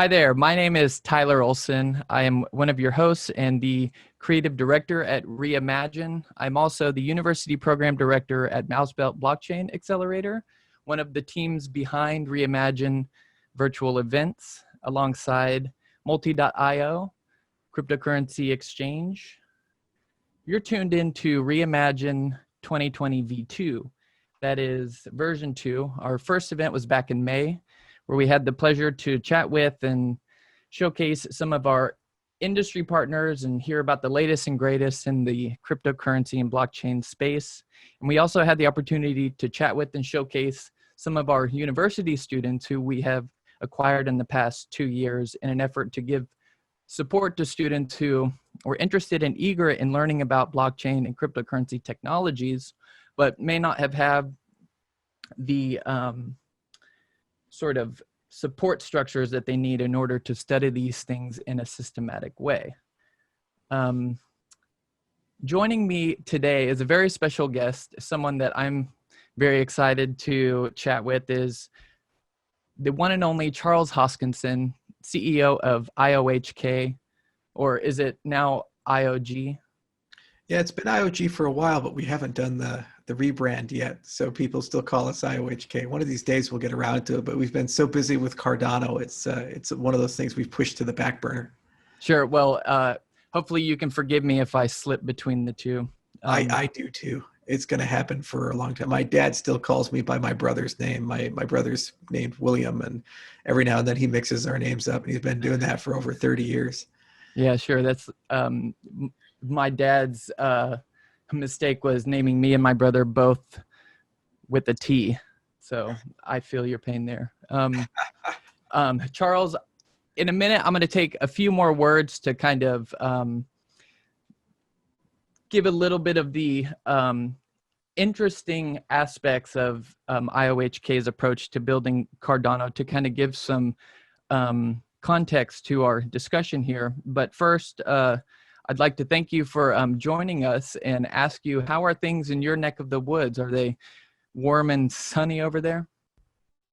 Hi there. My name is Tyler Olsson. I am one of your hosts and the creative director at REIMAGINE. I'm also the university program director at MouseBelt Blockchain Accelerator, one of the teams behind REIMAGINE virtual events alongside Multi.io, cryptocurrency exchange. You're tuned into REIMAGINE 2020 V2. That is version 2. Our first event was back in May, where we had the pleasure to chat with and showcase some of our industry partners and hear about the latest and greatest in the cryptocurrency and blockchain space. And we also had the opportunity to chat with and showcase some of our university students who we have acquired in the past 2 years in an effort to give support to students who were interested and eager in learning about blockchain and cryptocurrency technologies, but may not have had the sort of support structures that they need in order to study these things in a systematic way. Joining me today is a very special guest, someone that I'm very excited to chat with, is the one and only Charles Hoskinson, CEO of IOHK, or is it now IOG? Yeah, it's been IOG for a while, but we haven't done the rebrand yet. So people still call us IOHK. One of these days we'll get around to it, but we've been so busy with Cardano. It's one of those things we've pushed to the back burner. Sure. Well, hopefully you can forgive me if I slip between the two. I do too. It's going to happen for a long time. My dad still calls me by my brother's name. My brother's named William, and every now and then he mixes our names up, and he's been doing that for over 30 years. Yeah, sure. That's my dad's mistake was naming me and my brother both with a T. So I feel your pain there. Charles, in a minute, I'm going to take a few more words to kind of give a little bit of the interesting aspects of IOHK's approach to building Cardano to kind of give some context to our discussion here. But first, I'd like to thank you for joining us and ask you, how are things in your neck of the woods? Are they warm and sunny over there?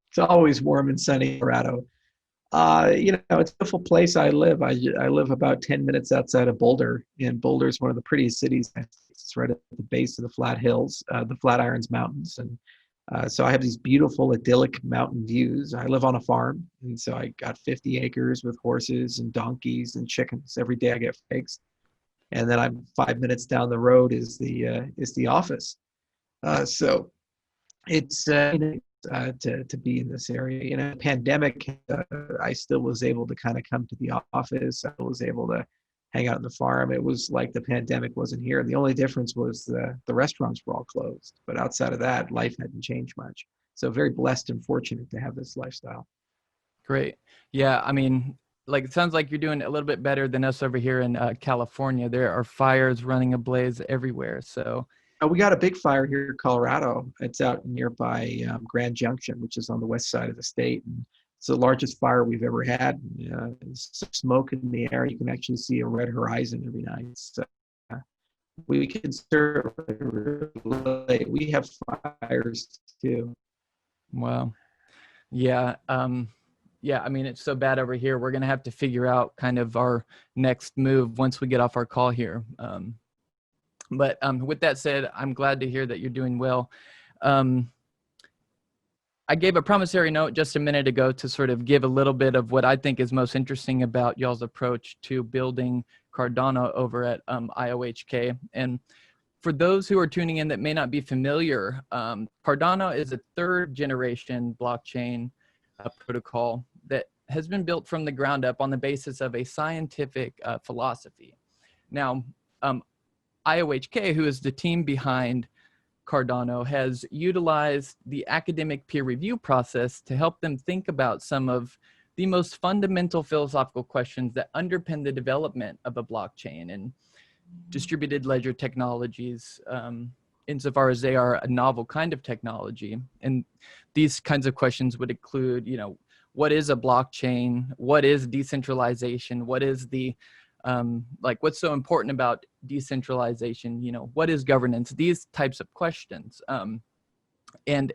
It's always warm and sunny in Colorado. It's a beautiful place I live. I live about 10 minutes outside of Boulder, and Boulder is one of the prettiest cities. It's right at the base of the Flat Hills, the Flatirons Mountains. And so I have these beautiful, idyllic mountain views. I live on a farm, and so I got 50 acres with horses and donkeys and chickens. Every day I get eggs. And then I'm 5 minutes down the road is the office. So it's to be in this area. In a pandemic, I still was able to kind of come to the office. I was able to hang out on the farm. It was like the pandemic wasn't here. The only difference was the restaurants were all closed. But outside of that, life hadn't changed much. So very blessed and fortunate to have this lifestyle. Great. Yeah, I mean, like, it sounds like you're doing a little bit better than us over here in California. There are fires running ablaze everywhere. So we got a big fire here in Colorado. It's out nearby Grand Junction, which is on the west side of the state. And it's the largest fire we've ever had. There's smoke in the air. You can actually see a red horizon every night. So we consider we have fires too. Wow. Yeah. Yeah, I mean, it's so bad over here. We're going to have to figure out kind of our next move once we get off our call here. But with that said, I'm glad to hear that you're doing well. I gave a promissory note just a minute ago to sort of give a little bit of what I think is most interesting about y'all's approach to building Cardano over at IOHK. And for those who are tuning in that may not be familiar, Cardano is a third generation blockchain protocol that has been built from the ground up on the basis of a scientific philosophy. Now, IOHK, who is the team behind Cardano, has utilized the academic peer review process to help them think about some of the most fundamental philosophical questions that underpin the development of a blockchain and distributed ledger technologies, insofar as they are a novel kind of technology. And these kinds of questions would include, what is a blockchain? What is decentralization? What is the what's so important about decentralization? What is governance? These types of questions. And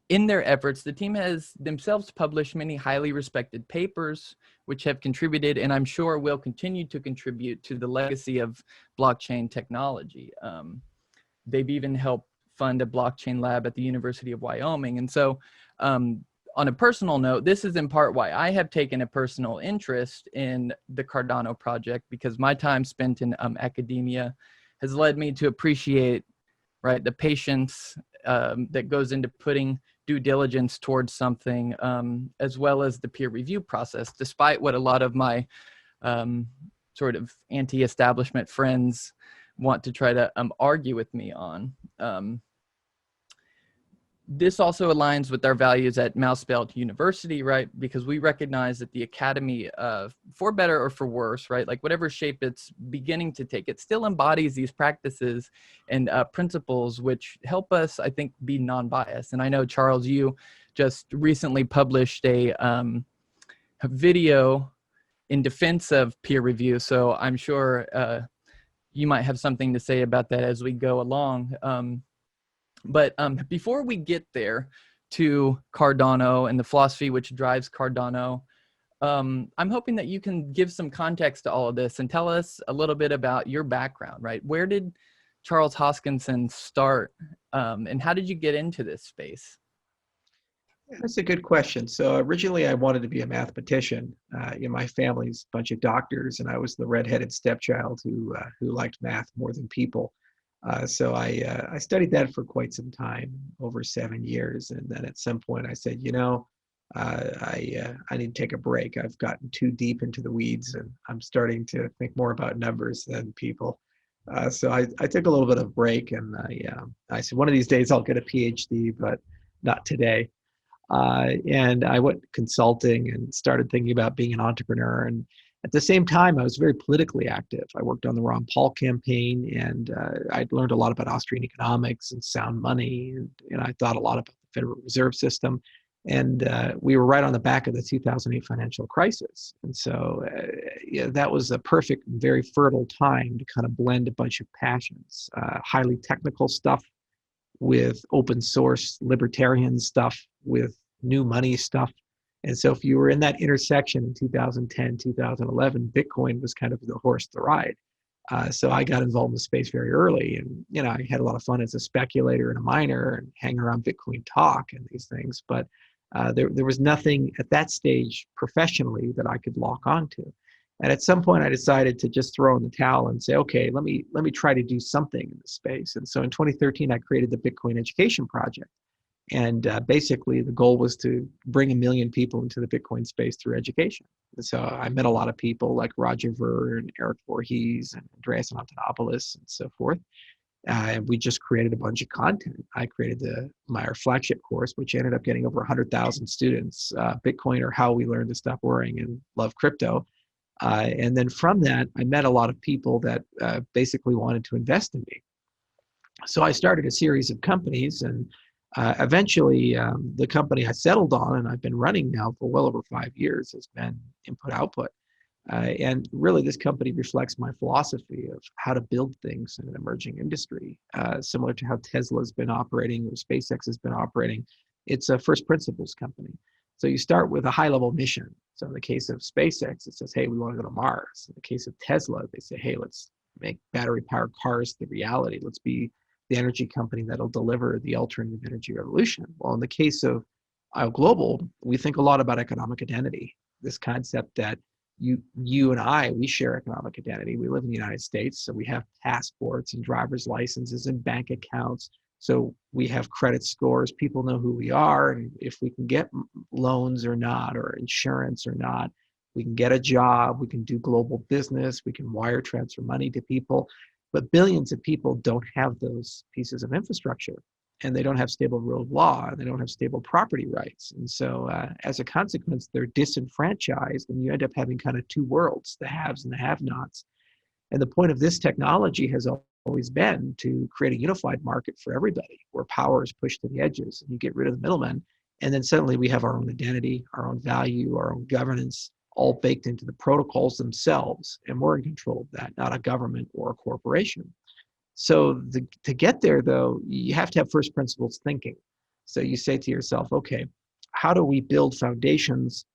In their efforts, the team has themselves published many highly respected papers, which have contributed, and I'm sure will continue to contribute to the legacy of blockchain technology. They've even helped fund a blockchain lab at the University of Wyoming. And so on a personal note, this is in part why I have taken a personal interest in the Cardano project, because my time spent in academia has led me to appreciate, right, the patience that goes into putting due diligence towards something, as well as the peer review process, despite what a lot of my sort of anti-establishment friends want to try to argue with me on. This also aligns with our values at MouseBelt University, right? Because we recognize that the academy, for better or for worse, right, like whatever shape it's beginning to take, it still embodies these practices and principles which help us, I think, be non-biased. And I know, Charles, you just recently published a video in defense of peer review, so I'm sure you might have something to say about that as we go along. But before we get there to Cardano and the philosophy which drives Cardano, I'm hoping that you can give some context to all of this and tell us a little bit about your background, right? Where did Charles Hoskinson start, and how did you get into this space? That's a good question. So originally I wanted to be a mathematician. My family's a bunch of doctors, and I was the redheaded stepchild who liked math more than people. So I studied that for quite some time, over 7 years. And then at some point I said, I need to take a break. I've gotten too deep into the weeds, and I'm starting to think more about numbers than people. So I took a little bit of a break, and I said, one of these days I'll get a PhD, but not today. And I went consulting and started thinking about being an entrepreneur. And at the same time, I was very politically active. I worked on the Ron Paul campaign, and I'd learned a lot about Austrian economics and sound money. And I thought a lot about the Federal Reserve System. And we were right on the back of the 2008 financial crisis. And so that was a perfect, very fertile time to kind of blend a bunch of passions, highly technical stuff with open source libertarian stuff, with new money stuff. And so if you were in that intersection in 2010, 2011, Bitcoin was kind of the horse to ride. So I got involved in the space very early, and I had a lot of fun as a speculator and a miner and hanging around Bitcoin Talk and these things. But there was nothing at that stage professionally that I could lock onto. And at some point, I decided to just throw in the towel and say, okay, let me try to do something in this space. And so in 2013, I created the Bitcoin Education Project. And basically, the goal was to bring 1 million people into the Bitcoin space through education. And so I met a lot of people like Roger Ver and Eric Voorhees and Andreas Antonopoulos and so forth. And we just created a bunch of content. I created our flagship course, which ended up getting over 100,000 students, Bitcoin, or how we learned to stop worrying and love crypto. And then from that, I met a lot of people that basically wanted to invest in me. So I started a series of companies, and eventually the company I settled on, and I've been running now for well over 5 years, has been Input Output. And really, this company reflects my philosophy of how to build things in an emerging industry, similar to how Tesla's been operating or SpaceX has been operating. It's a first principles company. So you start with a high-level mission. So in the case of SpaceX, it says, hey, we want to go to Mars. In the case of Tesla, they say, hey, let's make battery-powered cars the reality. Let's be the energy company that'll deliver the alternative energy revolution. Well, in the case of IO Global, we think a lot about economic identity, this concept that you and I, we share economic identity. We live in the United States, so we have passports and driver's licenses and bank accounts. So we have credit scores. People know who we are, and if we can get loans or not, or insurance or not, we can get a job, we can do global business, we can wire transfer money to people. But billions of people don't have those pieces of infrastructure, and they don't have stable rule of law, and they don't have stable property rights. And so as a consequence, they're disenfranchised, and you end up having kind of two worlds, the haves and the have-nots. And the point of this technology has always been to create a unified market for everybody, where power is pushed to the edges and you get rid of the middlemen. And then suddenly we have our own identity, our own value, our own governance, all baked into the protocols themselves. And we're in control of that, not a government or a corporation. So to get there, though, you have to have first principles thinking. So you say to yourself, okay, how do we build foundations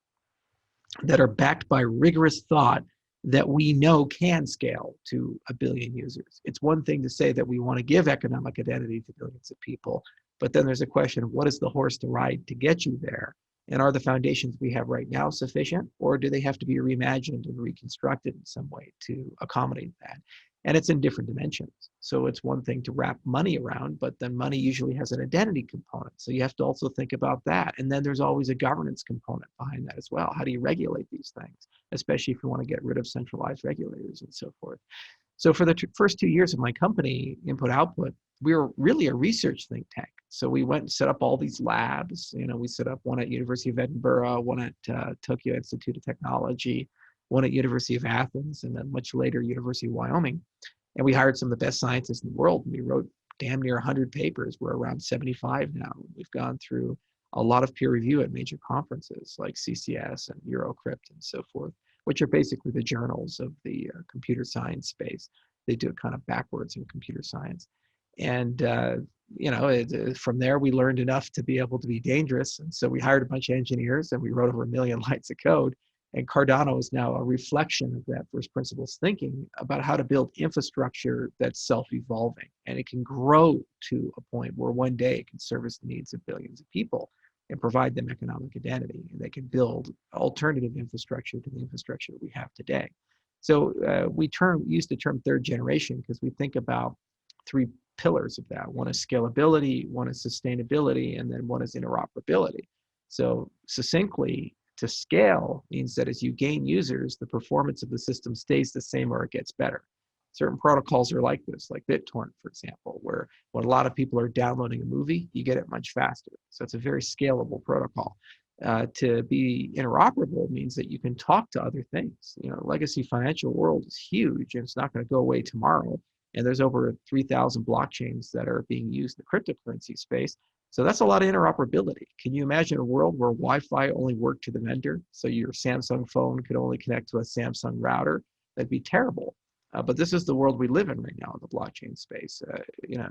that are backed by rigorous thought that we know can scale to 1 billion users? It's one thing to say that we want to give economic identity to billions of people, but then there's a question of what is the horse to ride to get you there? And are the foundations we have right now sufficient, or do they have to be reimagined and reconstructed in some way to accommodate that? And it's in different dimensions. So it's one thing to wrap money around, but then money usually has an identity component. So you have to also think about that. And then there's always a governance component behind that as well. How do you regulate these things, especially if you want to get rid of centralized regulators and so forth? So for the first 2 years of my company, Input Output, we were really a research think tank. So we went and set up all these labs. You know, we set up one at University of Edinburgh, one at Tokyo Institute of Technology, one at University of Athens, and then much later University of Wyoming. And we hired some of the best scientists in the world. And we wrote damn near 100 papers. We're around 75 now. We've gone through a lot of peer review at major conferences like CCS and Eurocrypt and so forth, which are basically the journals of the computer science space. They do it kind of backwards in computer science. And, you know, from there, we learned enough to be able to be dangerous. And so we hired a bunch of engineers and we wrote over 1 million lines of code. And Cardano is now a reflection of that first principles thinking about how to build infrastructure that's self-evolving. And it can grow to a point where one day it can service the needs of billions of people and provide them economic identity. And they can build alternative infrastructure to the infrastructure we have today. So we use the term third generation because we think about 3 pillars of that. One is scalability, one is sustainability, and then one is interoperability. So succinctly, to scale means that as you gain users, the performance of the system stays the same or it gets better. Certain protocols are like this, like BitTorrent, for example, where when a lot of people are downloading a movie, you get it much faster. So it's a very scalable protocol. To be interoperable means that you can talk to other things. You know, legacy financial world is huge and it's not going to go away tomorrow. And there's over 3,000 blockchains that are being used in the cryptocurrency space. So that's a lot of interoperability. Can you imagine a world where Wi-Fi only worked to the vendor? So your Samsung phone could only connect to a Samsung router? That'd be terrible. But this is the world we live in right now in the blockchain space. You know,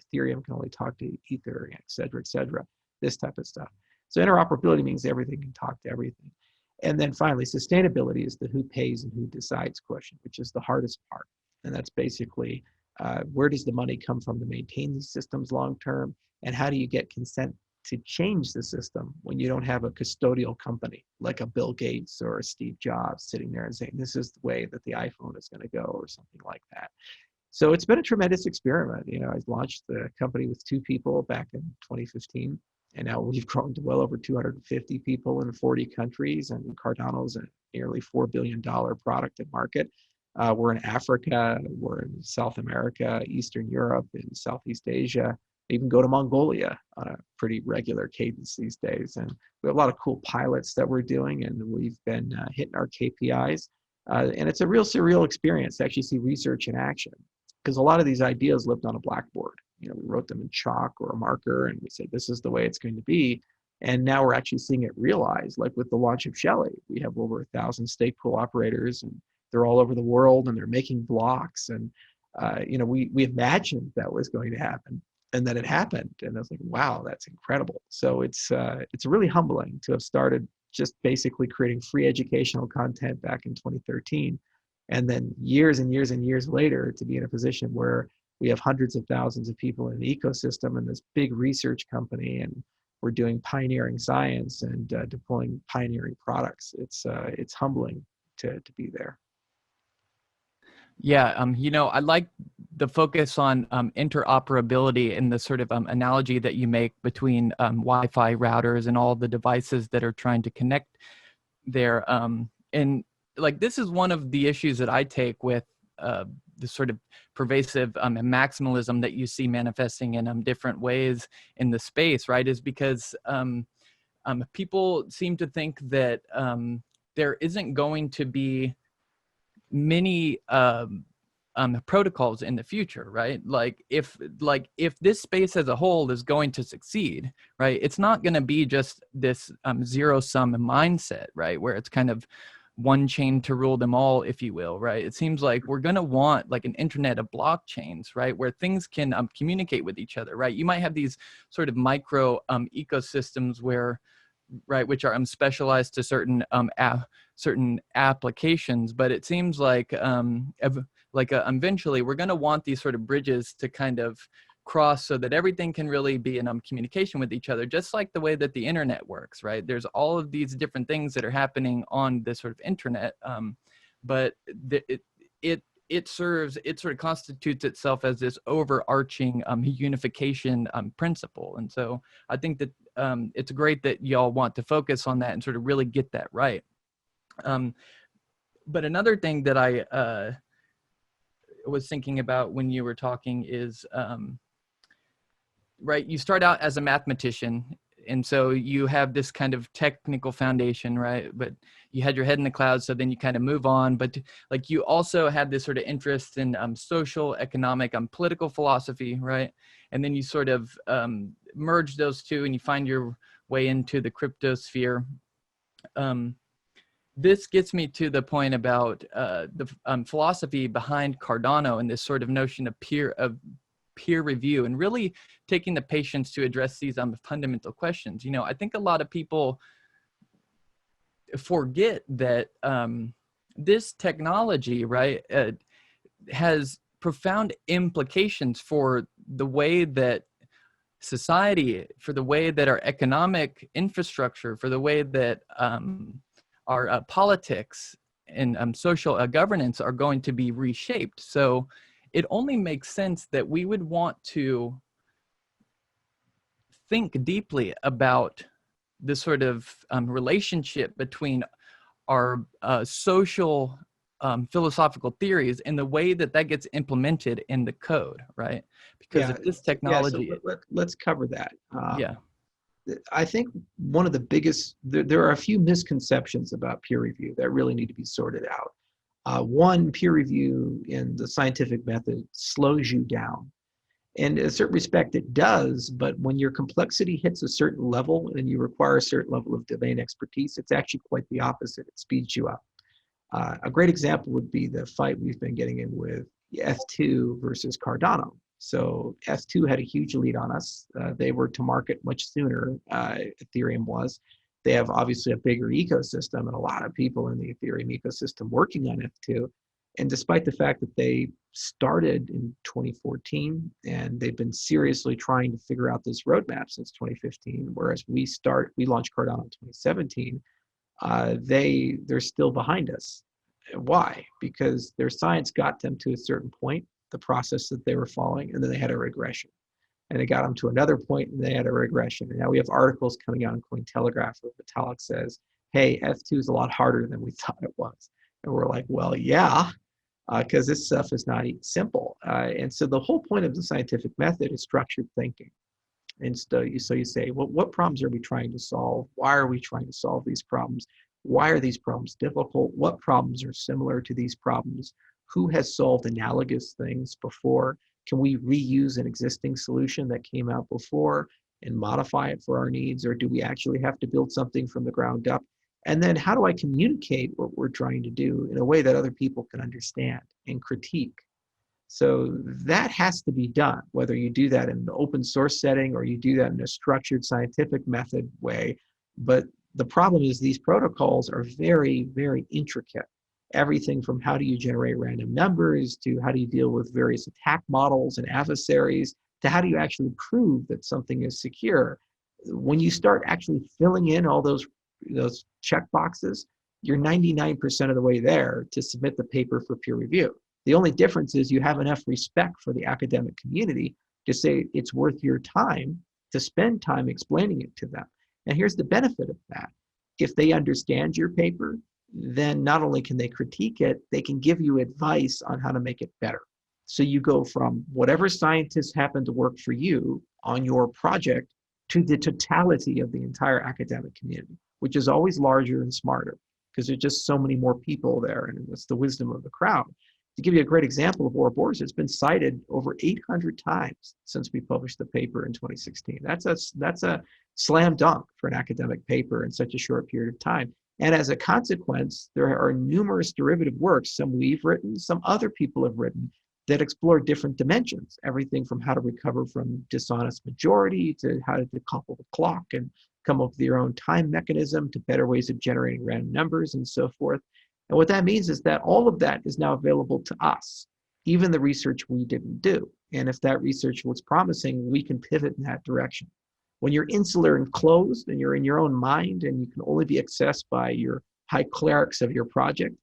Ethereum can only talk to Ether, et cetera, this type of stuff. So interoperability means everything can talk to everything. And then finally, sustainability is the who pays and who decides question, which is the hardest part. And that's basically where does the money come from to maintain these systems long term? And how do you get consent to change the system when you don't have a custodial company like a Bill Gates or a Steve Jobs sitting there and saying, this is the way that the iPhone is going to go or something like that. So it's been a tremendous experiment. You know, I launched the company with 2 people back in 2015. And now we've grown to well over 250 people in 40 countries. And Cardano is a nearly $4 billion product and market. We're in Africa, we're in South America, Eastern Europe, and Southeast Asia. We even go to Mongolia on a pretty regular cadence these days. And we have a lot of cool pilots that we're doing, and we've been hitting our KPIs. And it's a real surreal experience to actually see research in action, because a lot of these ideas lived on a blackboard. You know, we wrote them in chalk or a marker, and we said, this is the way it's going to be. And now we're actually seeing it realized, like with the launch of Shelley. We have over 1,000 stake pool operators, and they're all over the world, and they're making blocks. And you know, we imagined that was going to happen, and then it happened. And I was like, wow, that's incredible. So it's really humbling to have started just basically creating free educational content back in 2013, and then years and years and years later to be in a position where we have hundreds of thousands of people in the ecosystem and this big research company, and we're doing pioneering science and deploying pioneering products. It's humbling to be there. Yeah, you know, I like the focus on interoperability and the sort of analogy that you make between Wi-Fi routers and all the devices that are trying to connect there. And like, this is one of the issues that I take with the sort of pervasive maximalism that you see manifesting in different ways in the space, right? Is because people seem to think that there isn't going to be many protocols in the future, right? Like if this space as a whole is going to succeed, right, it's not going to be just this zero sum mindset, right, where it's kind of one chain to rule them all, if you will, right? It seems like we're going to want like an internet of blockchains, right, where things can communicate with each other, right? You might have these sort of micro ecosystems where, right, which are specialized to certain certain applications, but it seems like eventually we're going to want these sort of bridges to kind of cross so that everything can really be in communication with each other, just like the way that the internet works, right? There's all of these different things that are happening on this sort of internet, but it sort of constitutes itself as this overarching unification principle. And so I think that it's great that y'all want to focus on that and sort of really get that right. But another thing that I was thinking about when you were talking is, right, you start out as a mathematician, and so you have this kind of technical foundation, right? But you had your head in the clouds, so then you kind of move on. But like you also had this sort of interest in social, economic, political philosophy, right? And then you sort of merge those two, and you find your way into the crypto sphere. This gets me to the point about the philosophy behind Cardano and this sort of notion of peer review, and really taking the patience to address these fundamental questions. You know, I think a lot of people forget that this technology, right, has profound implications for the way that society, for the way that our economic infrastructure, for the way that our politics and social governance are going to be reshaped. So it only makes sense that we would want to think deeply about the sort of relationship between our social philosophical theories and the way that that gets implemented in the code, right? Because if this technology... So let's cover that. Yeah. I think one of the biggest, there are a few misconceptions about peer review that really need to be sorted out. One, peer review in the scientific method slows you down. And in a certain respect, it does, but when your complexity hits a certain level and you require a certain level of domain expertise, it's actually quite the opposite. It speeds you up. A great example would be the fight we've been getting in with S2 versus Cardano. So S2 had a huge lead on us. They were to market much sooner, Ethereum was. They have obviously a bigger ecosystem and a lot of people in the Ethereum ecosystem working on F2. And despite the fact that they started in 2014 and they've been seriously trying to figure out this roadmap since 2015, whereas we launched Cardano in 2017, they're still behind us. Why? Because their science got them to a certain point, the process that they were following, and then they had a regression. And it got them to another point and they had a regression. And now we have articles coming out in Cointelegraph where Vitalik says, hey, F2 is a lot harder than we thought it was. And we're like, well, yeah, because this stuff is not simple. And so the whole point of the scientific method is structured thinking. And so you say, well, what problems are we trying to solve? Why are we trying to solve these problems? Why are these problems difficult? What problems are similar to these problems? Who has solved analogous things before? Can we reuse an existing solution that came out before and modify it for our needs? Or do we actually have to build something from the ground up? And then how do I communicate what we're trying to do in a way that other people can understand and critique? So that has to be done, whether you do that in the open source setting or you do that in a structured scientific method way. But the problem is these protocols are very, very intricate. Everything from how do you generate random numbers to how do you deal with various attack models and adversaries to how do you actually prove that something is secure. When you start actually filling in all those check boxes, you're 99% of the way there to submit the paper for peer review. The only difference is you have enough respect for the academic community to say it's worth your time to spend time explaining it to them. And here's the benefit of that. If they understand your paper, then not only can they critique it, they can give you advice on how to make it better. So you go from whatever scientists happen to work for you on your project to the totality of the entire academic community, which is always larger and smarter because there's just so many more people there, and it's the wisdom of the crowd. To give you a great example of Ouroboros, it's been cited over 800 times since we published the paper in 2016. That's a slam dunk for an academic paper in such a short period of time. And as a consequence, there are numerous derivative works, some we've written, some other people have written, that explore different dimensions, everything from how to recover from dishonest majority to how to decouple the clock and come up with your own time mechanism to better ways of generating random numbers and so forth. And what that means is that all of that is now available to us, even the research we didn't do. And if that research looks promising, we can pivot in that direction. When you're insular and closed and you're in your own mind and you can only be accessed by your high clerics of your project,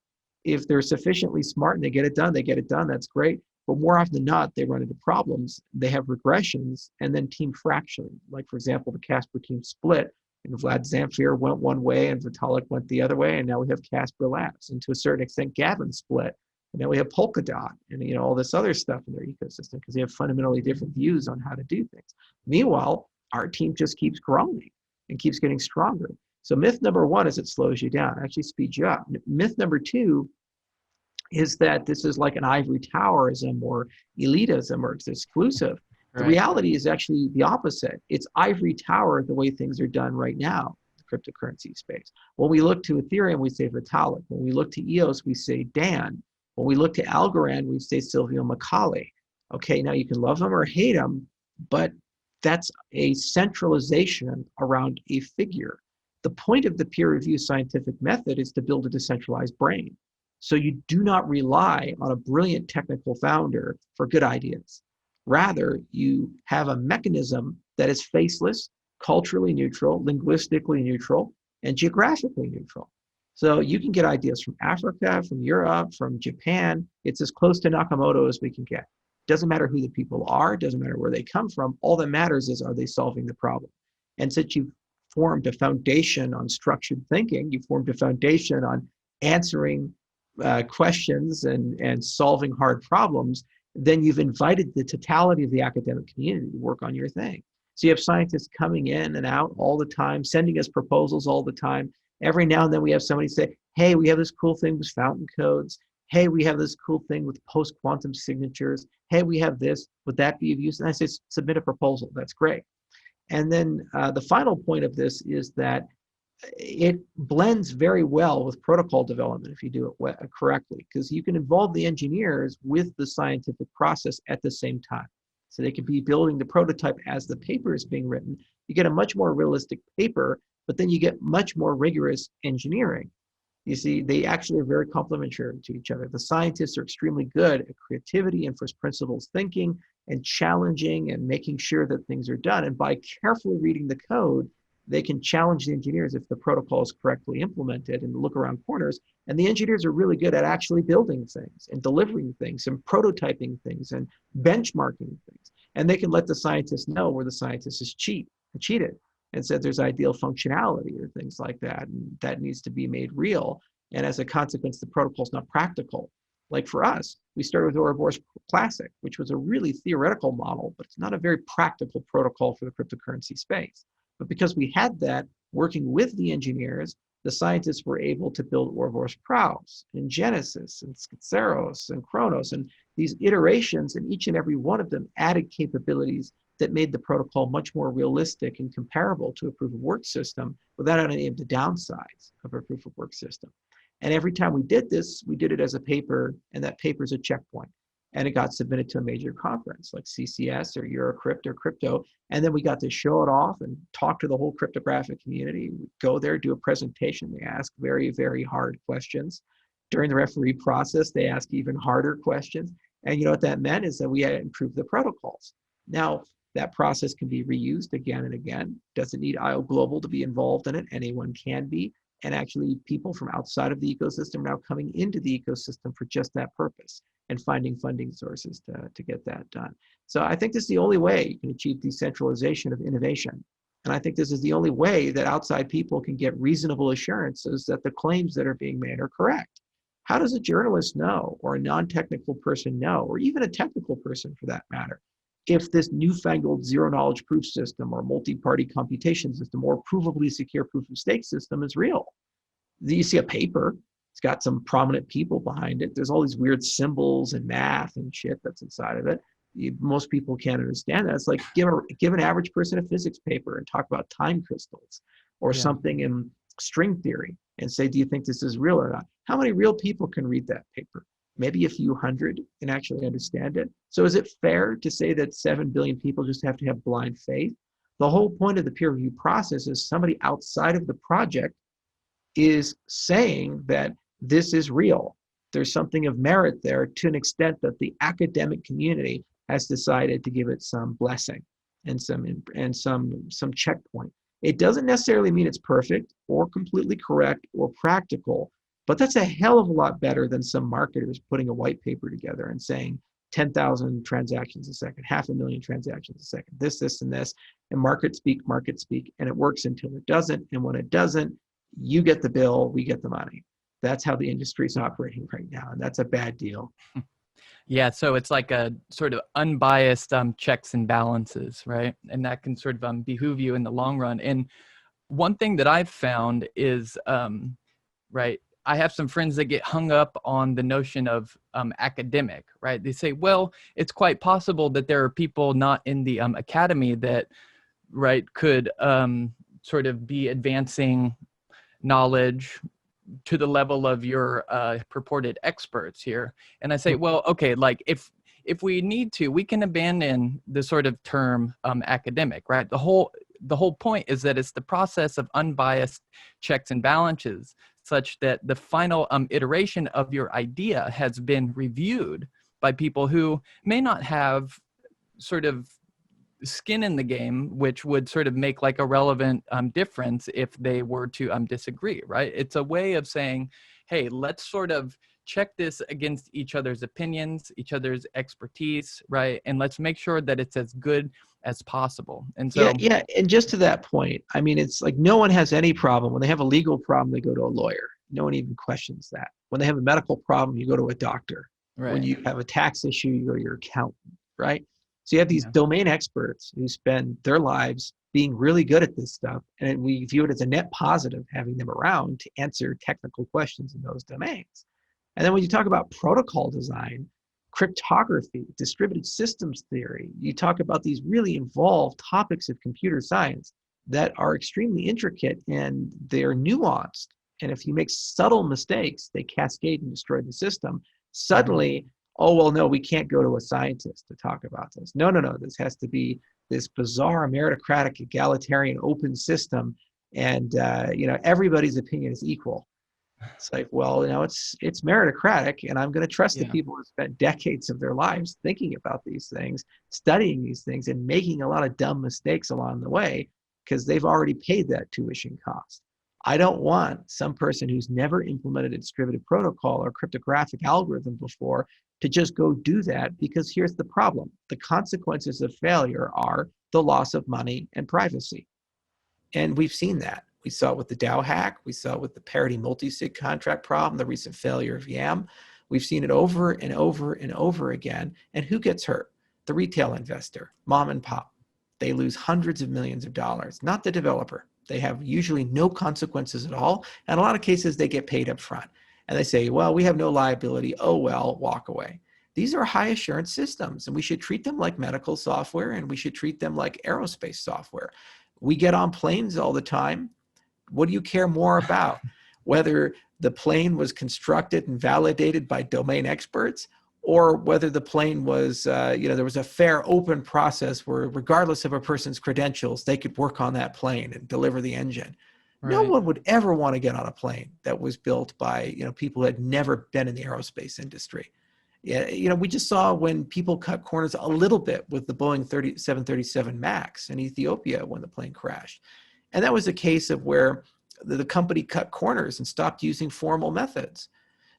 if they're sufficiently smart and they get it done, that's great. But more often than not, they run into problems. They have regressions and then team fracturing. Like, for example, the Casper team split and Vlad Zamfir went one way and Vitalik went the other way. And now we have Casper Labs. And to a certain extent, Gavin split. And now we have Polkadot and all this other stuff in their ecosystem because they have fundamentally different views on how to do things. Meanwhile, our team just keeps growing and keeps getting stronger. So myth number one is it slows you down, actually speeds you up. Myth number two is that this is like an ivory towerism or elitism or it's exclusive. The reality is actually the opposite. It's ivory tower the way things are done right now in the cryptocurrency space. When we look to Ethereum, we say Vitalik. When we look to EOS, we say Dan. When we look to Algorand, we say Silvio Macaulay. Okay, now you can love him or hate him, but that's a centralization around a figure. The point of the peer-reviewed scientific method is to build a decentralized brain. So you do not rely on a brilliant technical founder for good ideas. Rather, you have a mechanism that is faceless, culturally neutral, linguistically neutral, and geographically neutral. So you can get ideas from Africa, from Europe, from Japan. It's as close to Nakamoto as we can get. Doesn't matter who the people are, doesn't matter where they come from. All that matters is, are they solving the problem? And since you've formed a foundation on structured thinking, you formed a foundation on answering questions and solving hard problems, then you've invited the totality of the academic community to work on your thing. So you have scientists coming in and out all the time, sending us proposals all the time. Every now and then we have somebody say, hey, we have this cool thing with fountain codes. Hey, we have this cool thing with post-quantum signatures. Hey, we have this. Would that be of use? And I say, submit a proposal. That's great. And then the final point of this is that it blends very well with protocol development if you do it correctly, because you can involve the engineers with the scientific process at the same time. So they could be building the prototype as the paper is being written. You get a much more realistic paper, but then you get much more rigorous engineering. You see, they actually are very complementary to each other. The scientists are extremely good at creativity and first principles thinking and challenging and making sure that things are done. And by carefully reading the code, they can challenge the engineers if the protocol is correctly implemented and look around corners. And the engineers are really good at actually building things and delivering things and prototyping things and benchmarking things. And they can let the scientists know where the scientist is cheated and said there's ideal functionality or things like that. And that needs to be made real. And as a consequence, the protocol is not practical. Like for us, we started with Ouroboros Classic, which was a really theoretical model, but it's not a very practical protocol for the cryptocurrency space. But because we had that working with the engineers, the scientists were able to build Ouroboros Praos and Genesis and Skitzeros and Kronos. And these iterations, and each and every one of them added capabilities that made the protocol much more realistic and comparable to a proof of work system without any of the downsides of a proof of work system. And every time we did this, we did it as a paper, and that paper is a checkpoint. And it got submitted to a major conference like CCS or Eurocrypt or Crypto. And then we got to show it off and talk to the whole cryptographic community. We'd go there, do a presentation. They ask very, very hard questions. During the referee process, they ask even harder questions. And you know what that meant is that we had improved the protocols. Now, that process can be reused again and again. Doesn't need IO Global to be involved in it. Anyone can be. And actually, people from outside of the ecosystem are now coming into the ecosystem for just that purpose and finding funding sources to get that done. So I think this is the only way you can achieve decentralization of innovation. And I think this is the only way that outside people can get reasonable assurances that the claims that are being made are correct. How does a journalist know, or a non-technical person know, or even a technical person for that matter, if this newfangled zero-knowledge proof system or multi-party computation system or provably secure proof-of-stake system is real? You see a paper, it's got some prominent people behind it. There's all these weird symbols and math and shit that's inside of it. Most people can't understand that. It's like give an average person a physics paper and talk about time crystals or something in string theory. and say, do you think this is real or not? How many real people can read that paper? Maybe a few hundred can actually understand it. So is it fair to say that 7 billion people just have to have blind faith? The whole point of the peer review process is somebody outside of the project is saying that this is real. There's something of merit there to an extent that the academic community has decided to give it some blessing and some checkpoint. It doesn't necessarily mean it's perfect or completely correct or practical, but that's a hell of a lot better than some marketers putting a white paper together and saying 10,000 transactions a second, 500,000 transactions a second, this, and this, and market speak, and it works until it doesn't. And when it doesn't, you get the bill, we get the money. That's how the industry is operating right now, and that's a bad deal. Yeah, so it's like a sort of unbiased checks and balances, right? And that can sort of behoove you in the long run. And one thing that I've found is, right, I have some friends that get hung up on the notion of academic, right? They say, well, it's quite possible that there are people not in the academy that, right, could sort of be advancing knowledge to the level of your purported experts here. And I say, well, okay, like if we need to, we can abandon the sort of term academic, right? The whole point is that it's the process of unbiased checks and balances, such that the final iteration of your idea has been reviewed by people who may not have sort of skin in the game, which would sort of make like a relevant difference if they were to disagree, right? It's a way of saying, hey, let's sort of check this against each other's opinions, each other's expertise, right? And let's make sure that it's as good as possible. And so yeah. And just to that point, I mean, it's like no one has any problem. When they have a legal problem, they go to a lawyer. No one even questions that. When they have a medical problem, you go to a doctor. right. When you have a tax issue, you go to your accountant, right? So you have these domain experts who spend their lives being really good at this stuff, and we view it as a net positive having them around to answer technical questions in those domains. And then when you talk about protocol design, cryptography, distributed systems theory, you talk about these really involved topics of computer science that are extremely intricate and they're nuanced. And if you make subtle mistakes, they cascade and destroy the system. Suddenly, oh, well, no, we can't go to a scientist to talk about this. No. This has to be this bizarre meritocratic, egalitarian, open system. And, everybody's opinion is equal. It's like, well, it's meritocratic, and I'm going to trust the people who spent decades of their lives thinking about these things, studying these things, and making a lot of dumb mistakes along the way because they've already paid that tuition cost. I don't want some person who's never implemented a distributed protocol or cryptographic algorithm before to just go do that, because here's the problem. The consequences of failure are the loss of money and privacy. And we've seen that. We saw it with the DAO hack. We saw it with the parity multi-sig contract problem, the recent failure of YAM. We've seen it over and over and over again. And who gets hurt? The retail investor, mom and pop. They lose hundreds of millions of dollars, not the developer. They have usually no consequences at all. And in a lot of cases, they get paid up front. And they say, well, we have no liability. Oh, well, walk away. These are high assurance systems, and we should treat them like medical software, and we should treat them like aerospace software. We get on planes all the time. What do you care more about? Whether the plane was constructed and validated by domain experts, or whether the plane was, there was a fair, open process where regardless of a person's credentials, they could work on that plane and deliver the engine. Right. No one would ever want to get on a plane that was built by, people who had never been in the aerospace industry. Yeah, we just saw when people cut corners a little bit with the Boeing 737 MAX in Ethiopia when the plane crashed. And that was a case of where the company cut corners and stopped using formal methods.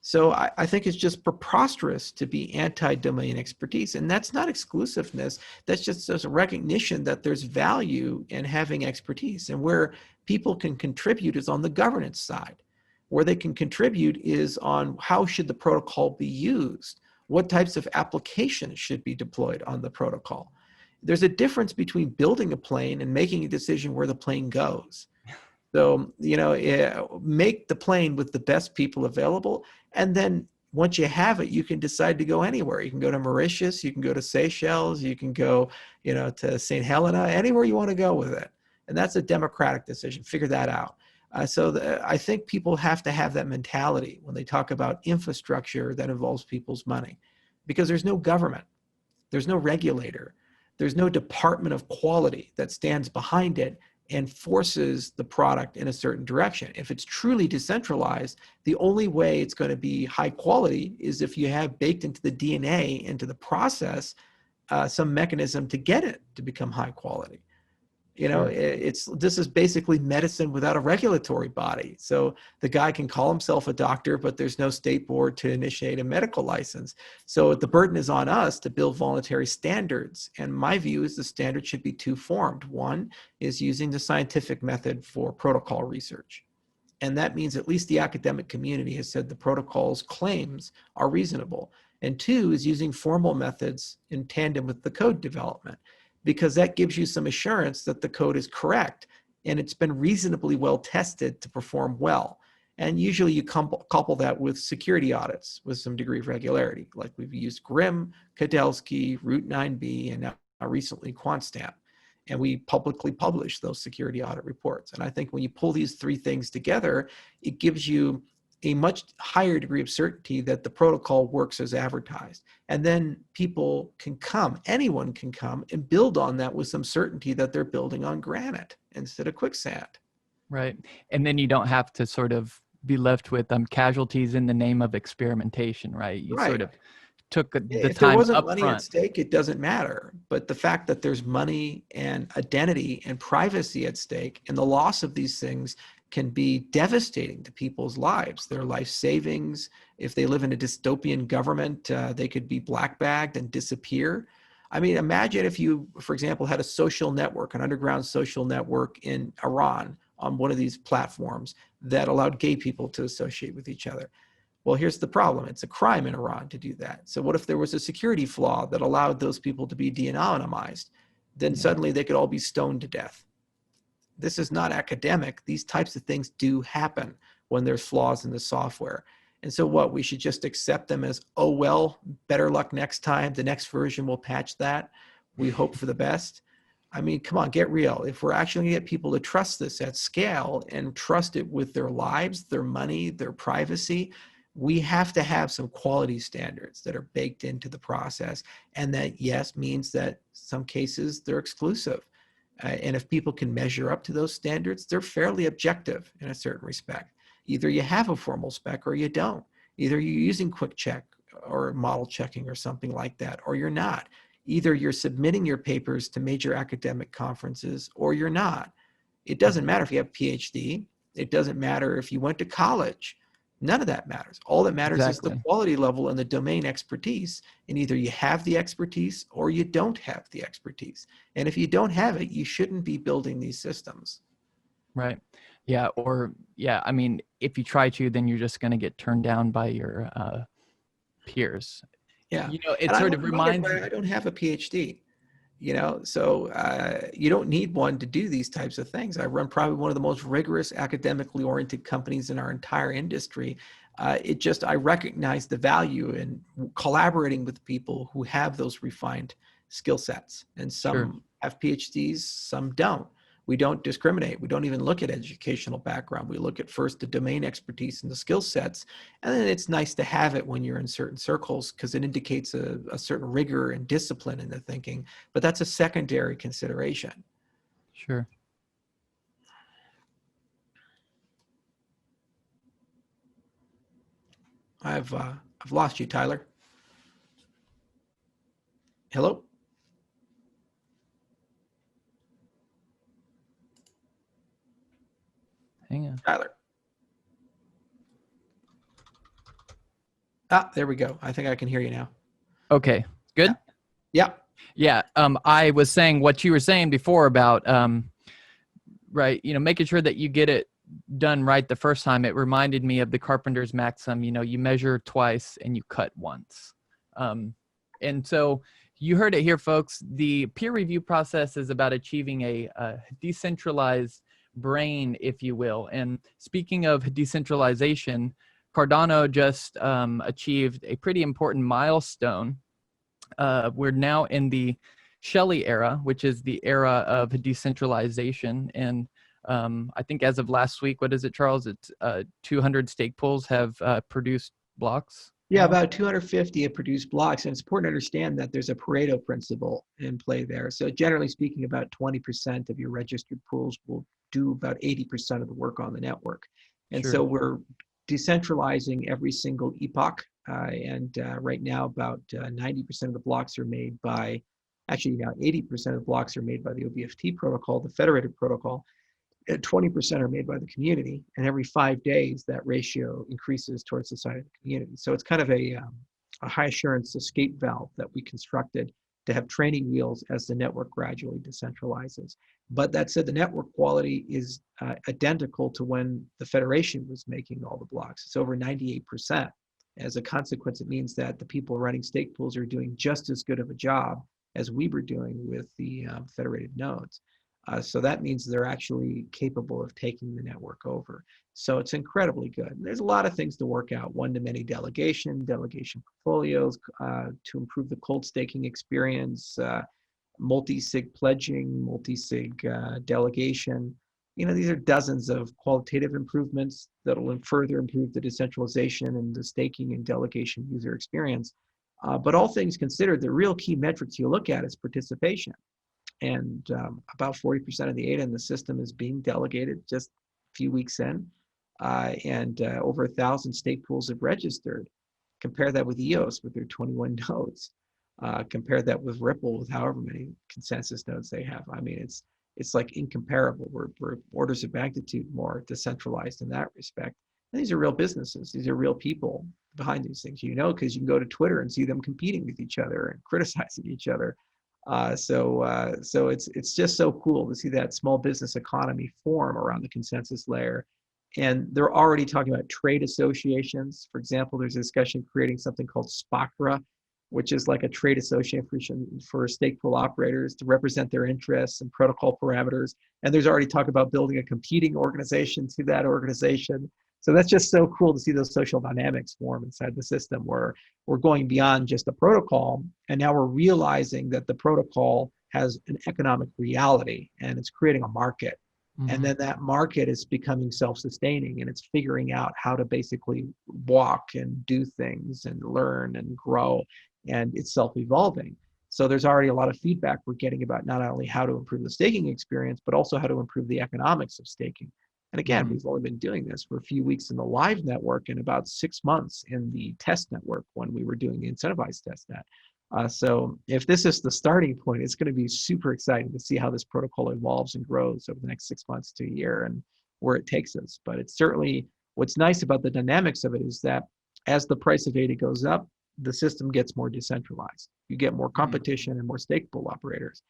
So I think it's just preposterous to be anti-domain expertise. And that's not exclusiveness. That's just a recognition that there's value in having expertise. And where people can contribute is on the governance side. Where they can contribute is on how should the protocol be used? What types of applications should be deployed on the protocol? There's a difference between building a plane and making a decision where the plane goes. So, make the plane with the best people available. And then once you have it, you can decide to go anywhere. You can go to Mauritius, you can go to Seychelles, you can go, to St. Helena, anywhere you want to go with it. And that's a democratic decision. Figure that out. I think people have to have that mentality when they talk about infrastructure that involves people's money, because there's no government, there's no regulator, there's no department of quality that stands behind it and forces the product in a certain direction. If it's truly decentralized, the only way it's going to be high quality is if you have baked into the DNA, into the process, some mechanism to get it to become high quality. You know, this is basically medicine without a regulatory body. So the guy can call himself a doctor, but there's no state board to initiate a medical license. So the burden is on us to build voluntary standards. And my view is the standard should be two-formed. One is using the scientific method for protocol research. And that means at least the academic community has said the protocol's claims are reasonable. And two is using formal methods in tandem with the code development, because that gives you some assurance that the code is correct and it's been reasonably well tested to perform well. And usually you couple that with security audits with some degree of regularity, like we've used GRIM, Kadelsky, Route 9B, and now recently QuantStamp. And we publicly publish those security audit reports. And I think when you pull these three things together, it gives you a much higher degree of certainty that the protocol works as advertised. And then people can come, anyone can come and build on that with some certainty that they're building on granite instead of quicksand. Right. And then you don't have to sort of be left with casualties in the name of experimentation, right? You sort of took the if time there wasn't up money front. at stake, it doesn't matter. But the fact that there's money and identity and privacy at stake, and the loss of these things can be devastating to people's lives, their life savings. If they live in a dystopian government, they could be black-bagged and disappear. I mean, imagine if you, for example, had a social network, an underground social network in Iran on one of these platforms that allowed gay people to associate with each other. Well, here's the problem. It's a crime in Iran to do that. So what if there was a security flaw that allowed those people to be de-anonymized? Then suddenly they could all be stoned to death. This is not academic. These types of things do happen when there's flaws in the software. And so what, we should just accept them as, oh, well, better luck next time. The next version will patch that. We hope for the best. I mean, come on, get real. If we're actually going to get people to trust this at scale and trust it with their lives, their money, their privacy, we have to have some quality standards that are baked into the process. And that, yes, means that some cases they're exclusive. And if people can measure up to those standards, they're fairly objective in a certain respect. Either you have a formal spec or you don't. Either you're using quick check or model checking or something like that, or you're not. Either you're submitting your papers to major academic conferences or you're not. It doesn't matter if you have a PhD. It doesn't matter if you went to college. None of that matters. All that matters is the quality level and the domain expertise. And either you have the expertise or you don't have the expertise. And if you don't have it, you shouldn't be building these systems. Right. Yeah. Or, yeah, I mean, if you try to, then you're just going to get turned down by your peers. Yeah. You know, it sort of reminds me. I don't have a PhD. You know, so you don't need one to do these types of things. I run probably one of the most rigorous academically oriented companies in our entire industry. I recognize the value in collaborating with people who have those refined skill sets. And some have PhDs, some don't. We don't discriminate. We don't even look at educational background. We look at first the domain expertise and the skill sets. And then it's nice to have it when you're in certain circles because it indicates a certain rigor and discipline in the thinking. But that's a secondary consideration. Sure. I've lost you, Tyler. Hello? Hang on. Tyler. Ah, there we go. I think I can hear you now. Okay, good. Yeah. Yeah. I was saying what you were saying before about, right, you know, making sure that you get it done right the first time. It reminded me of the carpenter's maxim, you know, you measure twice and you cut once. And so you heard it here, folks. The peer review process is about achieving a decentralized brain, if you will. And speaking of decentralization, Cardano just achieved a pretty important milestone. We're now in the Shelley era, which is the era of decentralization. And I think as of last week, what is it, Charles? It's 200 stake pools have produced blocks. Yeah, Now. about 250 have produced blocks, and it's important to understand that there's a Pareto principle in play there. So generally speaking, about 20% of your registered pools will do about 80% of the work on the network. And Sure. so we're decentralizing every single epoch, and right now about 90% of the blocks are made by, actually now 80% of the blocks are made by the OBFT protocol, the federated protocol. 20% are made by the community, and every 5 days that ratio increases towards the side of the community. So it's kind of a high assurance escape valve that we constructed to have training wheels as the network gradually decentralizes. But that said, the network quality is identical to when the Federation was making all the blocks. It's over 98%. As a consequence, it means that the people running stake pools are doing just as good of a job as we were doing with the federated nodes. So that means they're actually capable of taking the network over. So it's incredibly good. And there's a lot of things to work out: one-to-many delegation, delegation portfolios to improve the cold staking experience, multi-sig pledging, multi-sig delegation. These are dozens of qualitative improvements that will further improve the decentralization and the staking and delegation user experience. But all things considered, the real key metrics you look at is participation. And about 40% of the ADA in the system is being delegated just a few weeks in, and over 1,000 stake pools have registered. Compare that with EOS with their 21 nodes. Compare that with Ripple with however many consensus nodes they have. I mean, it's like incomparable. We're orders of magnitude more decentralized in that respect. And these are real businesses. These are real people behind these things, because you can go to Twitter and see them competing with each other and criticizing each other. So it's just so cool to see that small business economy form around the consensus layer. And they're already talking about trade associations. For example, there's a discussion creating something called SPOCRA, which is like a trade association for stake pool operators to represent their interests and protocol parameters. And there's already talk about building a competing organization to that organization. So that's just so cool to see those social dynamics form inside the system, where we're going beyond just a protocol, and now we're realizing that the protocol has an economic reality and it's creating a market. Mm-hmm. And then that market is becoming self-sustaining, and it's figuring out how to basically walk and do things and learn and grow, and it's self-evolving. So there's already a lot of feedback we're getting about not only how to improve the staking experience, but also how to improve the economics of staking. And again, we've only been doing this for a few weeks in the live network and about 6 months in the test network when we were doing the incentivized testnet. So if this is the starting point, it's going to be super exciting to see how this protocol evolves and grows over the next 6 months to a year and where it takes us. But it's certainly, what's nice about the dynamics of it is that as the price of ADA goes up, the system gets more decentralized. You get more competition and more stake pool operators.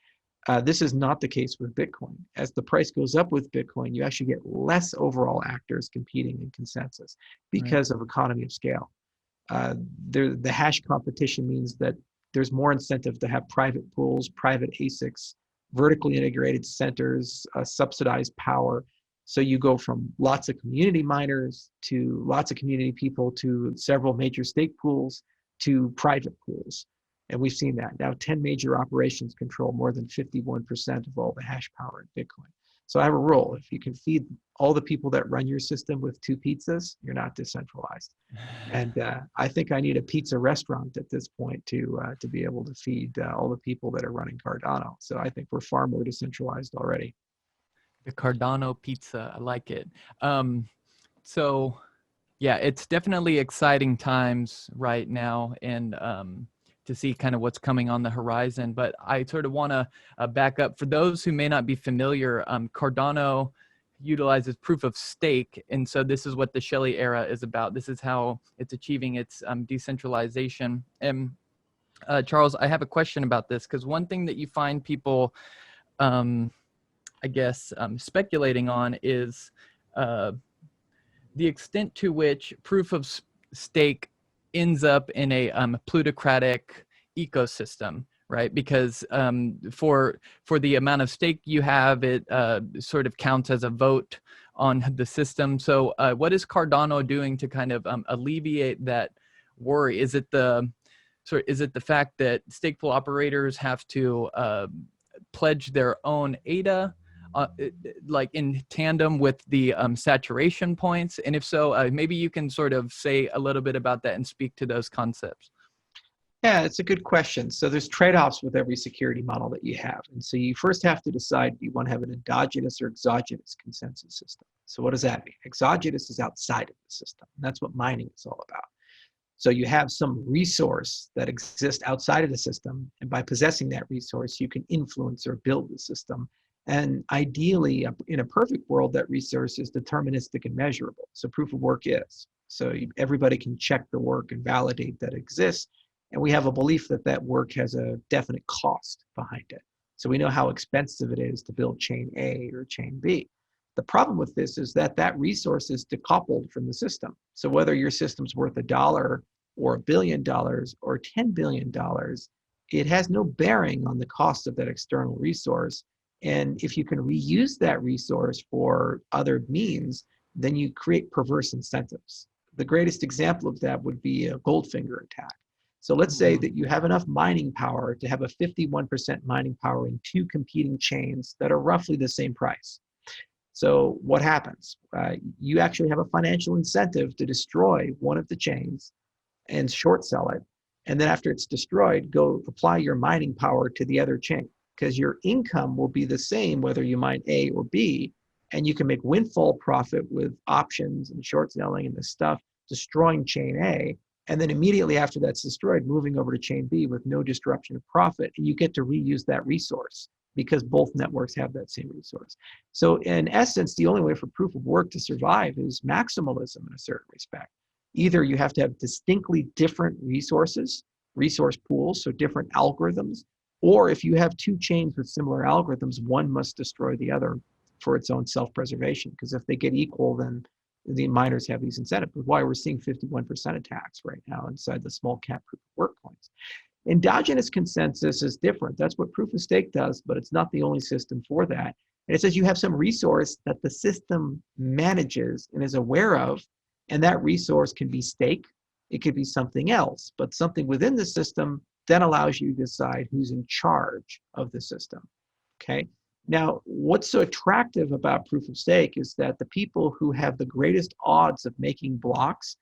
This is not the case with Bitcoin. As the price goes up with Bitcoin, you actually get less overall actors competing in consensus because of economy of scale. The hash competition means that there's more incentive to have private pools, private ASICs, vertically integrated centers, subsidized power. So you go from lots of community miners to lots of community people to several major stake pools to private pools. And we've seen that. Now 10 major operations control more than 51% of all the hash power in Bitcoin. So I have a rule: if you can feed all the people that run your system with 2 pizzas, you're not decentralized. And I think I need a pizza restaurant at this point to be able to feed all the people that are running Cardano. So I think we're far more decentralized already. The Cardano pizza, I like it. So yeah, it's definitely exciting times right now, and to see kind of what's coming on the horizon. But I sort of want to back up. For those who may not be familiar, Cardano utilizes proof of stake. And so this is what the Shelley era is about. This is how it's achieving its decentralization. And Charles, I have a question about this, because one thing that you find people, I guess, speculating on is the extent to which proof of stake ends up in a plutocratic ecosystem, right? Because for the amount of stake you have, it sort of counts as a vote on the system. So what is Cardano doing to kind of alleviate that worry? Is it the fact that stake pool operators have to pledge their own ADA like in tandem with the saturation points? And if so, maybe you can sort of say a little bit about that and speak to those concepts. Yeah, it's a good question. So there's trade-offs with every security model that you have. And so you first have to decide, do you want to have an endogenous or exogenous consensus system? So what does that mean? Exogenous is outside of the system. And that's what mining is all about. So you have some resource that exists outside of the system, and by possessing that resource, you can influence or build the system. And ideally, in a perfect world, that resource is deterministic and measurable. So proof of work is. So everybody can check the work and validate that it exists. And we have a belief that that work has a definite cost behind it. So we know how expensive it is to build chain A or chain B. The problem with this is that that resource is decoupled from the system. So whether your system's worth $1 or $1 billion or $10 billion, it has no bearing on the cost of that external resource. And if you can reuse that resource for other means, then you create perverse incentives. The greatest example of that would be a Goldfinger attack. So let's say that you have enough mining power to have a 51% mining power in two competing chains that are roughly the same price. So what happens? You actually have a financial incentive to destroy one of the chains and short sell it. And then after it's destroyed, go apply your mining power to the other chain, because your income will be the same whether you mine A or B. And you can make windfall profit with options and short selling and this stuff, destroying chain A. And then immediately after that's destroyed, moving over to chain B with no disruption of profit. And you get to reuse that resource because both networks have that same resource. So in essence, the only way for proof of work to survive is maximalism in a certain respect. Either you have to have distinctly different resources, resource pools, so different algorithms, or if you have two chains with similar algorithms, one must destroy the other for its own self-preservation. Because if they get equal, then the miners have these incentives. That's why we're seeing 51% attacks right now inside the small cap proof of work coins. Endogenous consensus is different. That's what proof of stake does, but it's not the only system for that. And it says you have some resource that the system manages and is aware of, and that resource can be stake, it could be something else, but something within the system then allows you to decide who's in charge of the system, okay? Now, what's so attractive about proof of stake is that the people who have the greatest odds of making blocks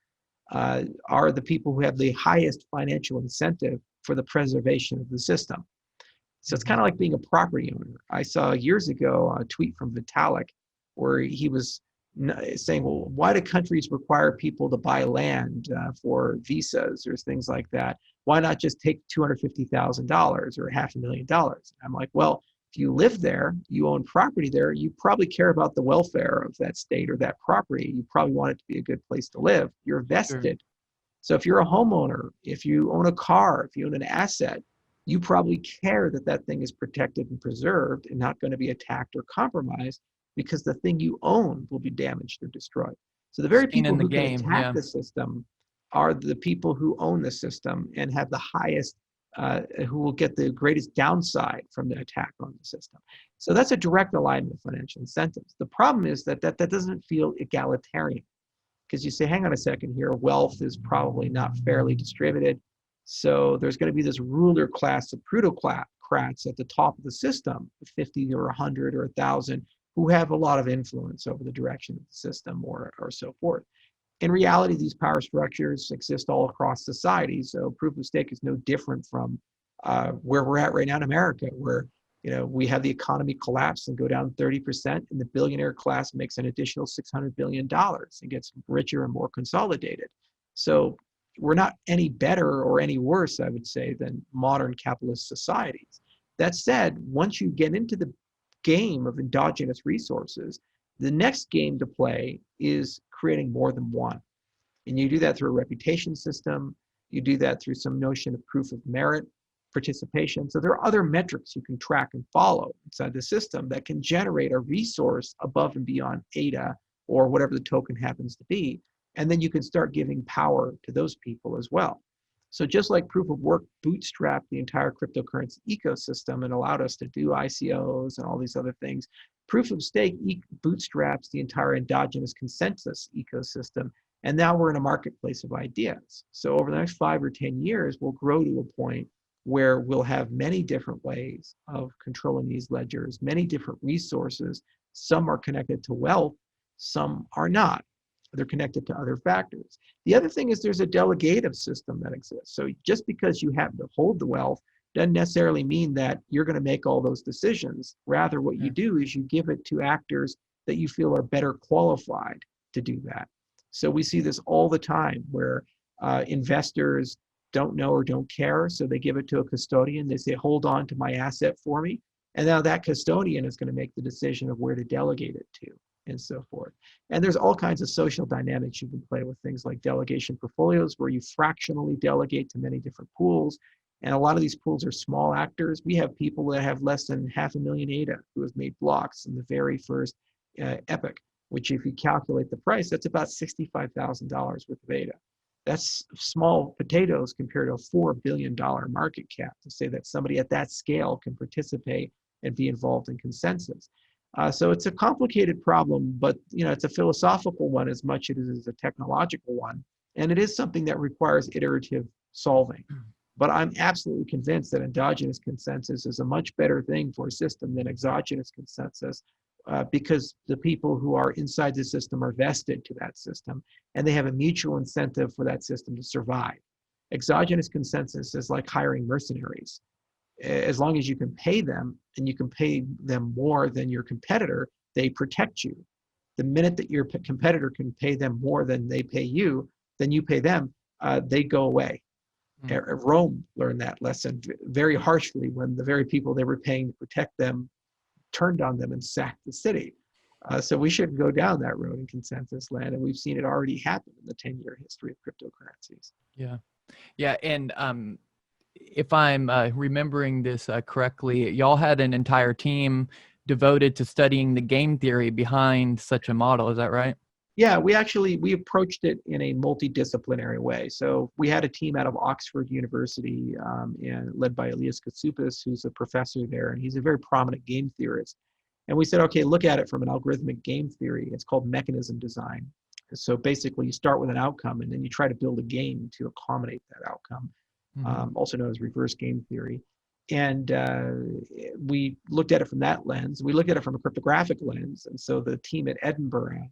are the people who have the highest financial incentive for the preservation of the system. So it's kind of like being a property owner. I saw years ago a tweet from Vitalik where he was saying, well, why do countries require people to buy land for visas or things like that? Why not just take $250,000 or $500,000? I'm like, well, if you live there, you own property there, you probably care about the welfare of that state or that property. You probably want it to be a good place to live. You're vested. Sure. So if you're a homeowner, if you own a car, if you own an asset, you probably care that that thing is protected and preserved and not going to be attacked or compromised, because the thing you own will be damaged or destroyed. So the very people who can attack the system are the people who own the system and have the highest, who will get the greatest downside from the attack on the system. So that's a direct alignment with financial incentives. The problem is that that doesn't feel egalitarian, because you say, hang on a second here, wealth is probably not fairly distributed. So there's going to be this ruler class of plutocrats at the top of the system, 50 or 100 or 1,000, who have a lot of influence over the direction of the system or so forth. In reality, these power structures exist all across society. So proof of stake is no different from where we're at right now in America, where we have the economy collapse and go down 30%, and the billionaire class makes an additional $600 billion and gets richer and more consolidated. So we're not any better or any worse, I would say, than modern capitalist societies. That said, once you get into the game of endogenous resources, the next game to play is creating more than one. And you do that through a reputation system. You do that through some notion of proof of merit participation. So there are other metrics you can track and follow inside the system that can generate a resource above and beyond ADA or whatever the token happens to be. And then you can start giving power to those people as well. So just like proof of work bootstrapped the entire cryptocurrency ecosystem and allowed us to do ICOs and all these other things, proof of stake bootstraps the entire endogenous consensus ecosystem. And now we're in a marketplace of ideas. So over the next 5 or 10 years, we'll grow to a point where we'll have many different ways of controlling these ledgers, many different resources. Some are connected to wealth, some are not. They're connected to other factors. The other thing is there's a delegative system that exists. So just because you happen to hold the wealth doesn't necessarily mean that you're going to make all those decisions. Rather, what you do is you give it to actors that you feel are better qualified to do that. So we see this all the time where investors don't know or don't care, so they give it to a custodian. They say, hold on to my asset for me. And now that custodian is going to make the decision of where to delegate it to and so forth. And there's all kinds of social dynamics you can play with, things like delegation portfolios, where you fractionally delegate to many different pools. And a lot of these pools are small actors. We have people that have less than 500,000 ADA who have made blocks in the very first epoch, which if you calculate the price, that's about $65,000 worth of ADA. That's small potatoes compared to a $4 billion market cap, to say that somebody at that scale can participate and be involved in consensus. So it's a complicated problem, but it's a philosophical one as much as it is a technological one. And it is something that requires iterative solving. But I'm absolutely convinced that endogenous consensus is a much better thing for a system than exogenous consensus, because the people who are inside the system are vested to that system, and they have a mutual incentive for that system to survive. Exogenous consensus is like hiring mercenaries. As long as you can pay them, and you can pay them more than your competitor, they protect you. The minute that your competitor can pay them more than they pay you, then you pay them, they go away. Rome learned that lesson very harshly when the very people they were paying to protect them turned on them and sacked the city. So we shouldn't go down that road in consensus land, and we've seen it already happen in the 10-year history of cryptocurrencies. Yeah, and if I'm remembering this correctly, y'all had an entire team devoted to studying the game theory behind such a model. Is that right? Yeah, we approached it in a multidisciplinary way. So we had a team out of Oxford University, and led by Elias Katsoupas, who's a professor there, and he's a very prominent game theorist. And we said, okay, look at it from an algorithmic game theory. It's called mechanism design. So basically, you start with an outcome, and then you try to build a game to accommodate that outcome, also known as reverse game theory. And we looked at it from that lens. We looked at it from a cryptographic lens. And so the team at Edinburgh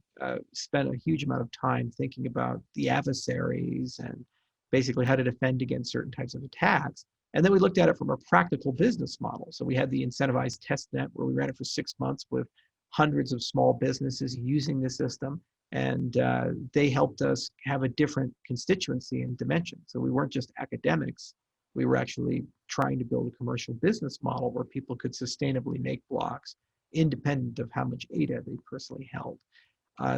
spent a huge amount of time thinking about the adversaries and basically how to defend against certain types of attacks. And then we looked at it from a practical business model. So we had the incentivized test net where we ran it for 6 months with hundreds of small businesses using the system. And they helped us have a different constituency and dimension. So we weren't just academics. We were actually trying to build a commercial business model where people could sustainably make blocks independent of how much ADA they personally held.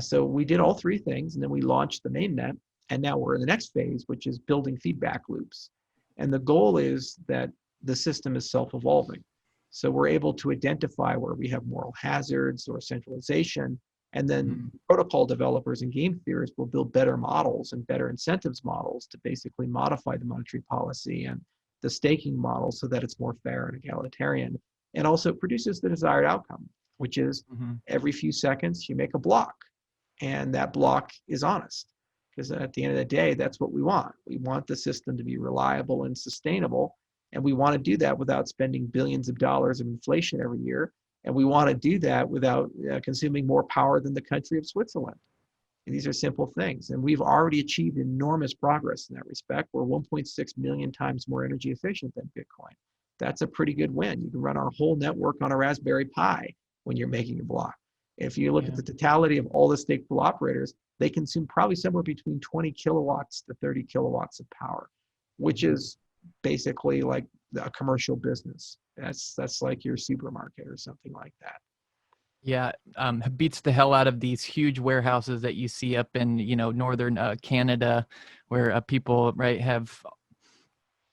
So we did all three things, and then we launched the mainnet, and now we're in the next phase, which is building feedback loops. And the goal is that the system is self-evolving. So we're able to identify where we have moral hazards or centralization, and then protocol developers and game theorists will build better models and better incentives models to basically modify the monetary policy and the staking model so that it's more fair and egalitarian, and also produces the desired outcome, which is every few seconds you make a block, and that block is honest. Because at the end of the day, that's what we want. We want the system to be reliable and sustainable, and we want to do that without spending billions of dollars of inflation every year. And we want to do that without consuming more power than the country of Switzerland. And these are simple things. And we've already achieved enormous progress in that respect. We're 1.6 million times more energy efficient than Bitcoin. That's a pretty good win. You can run our whole network on a Raspberry Pi when you're making a block. If you look at the totality of all the stake pool operators, they consume probably somewhere between 20 kilowatts to 30 kilowatts of power, which is basically like a commercial business. That's like your supermarket or something like that. Yeah, beats the hell out of these huge warehouses that you see up in northern Canada, where people have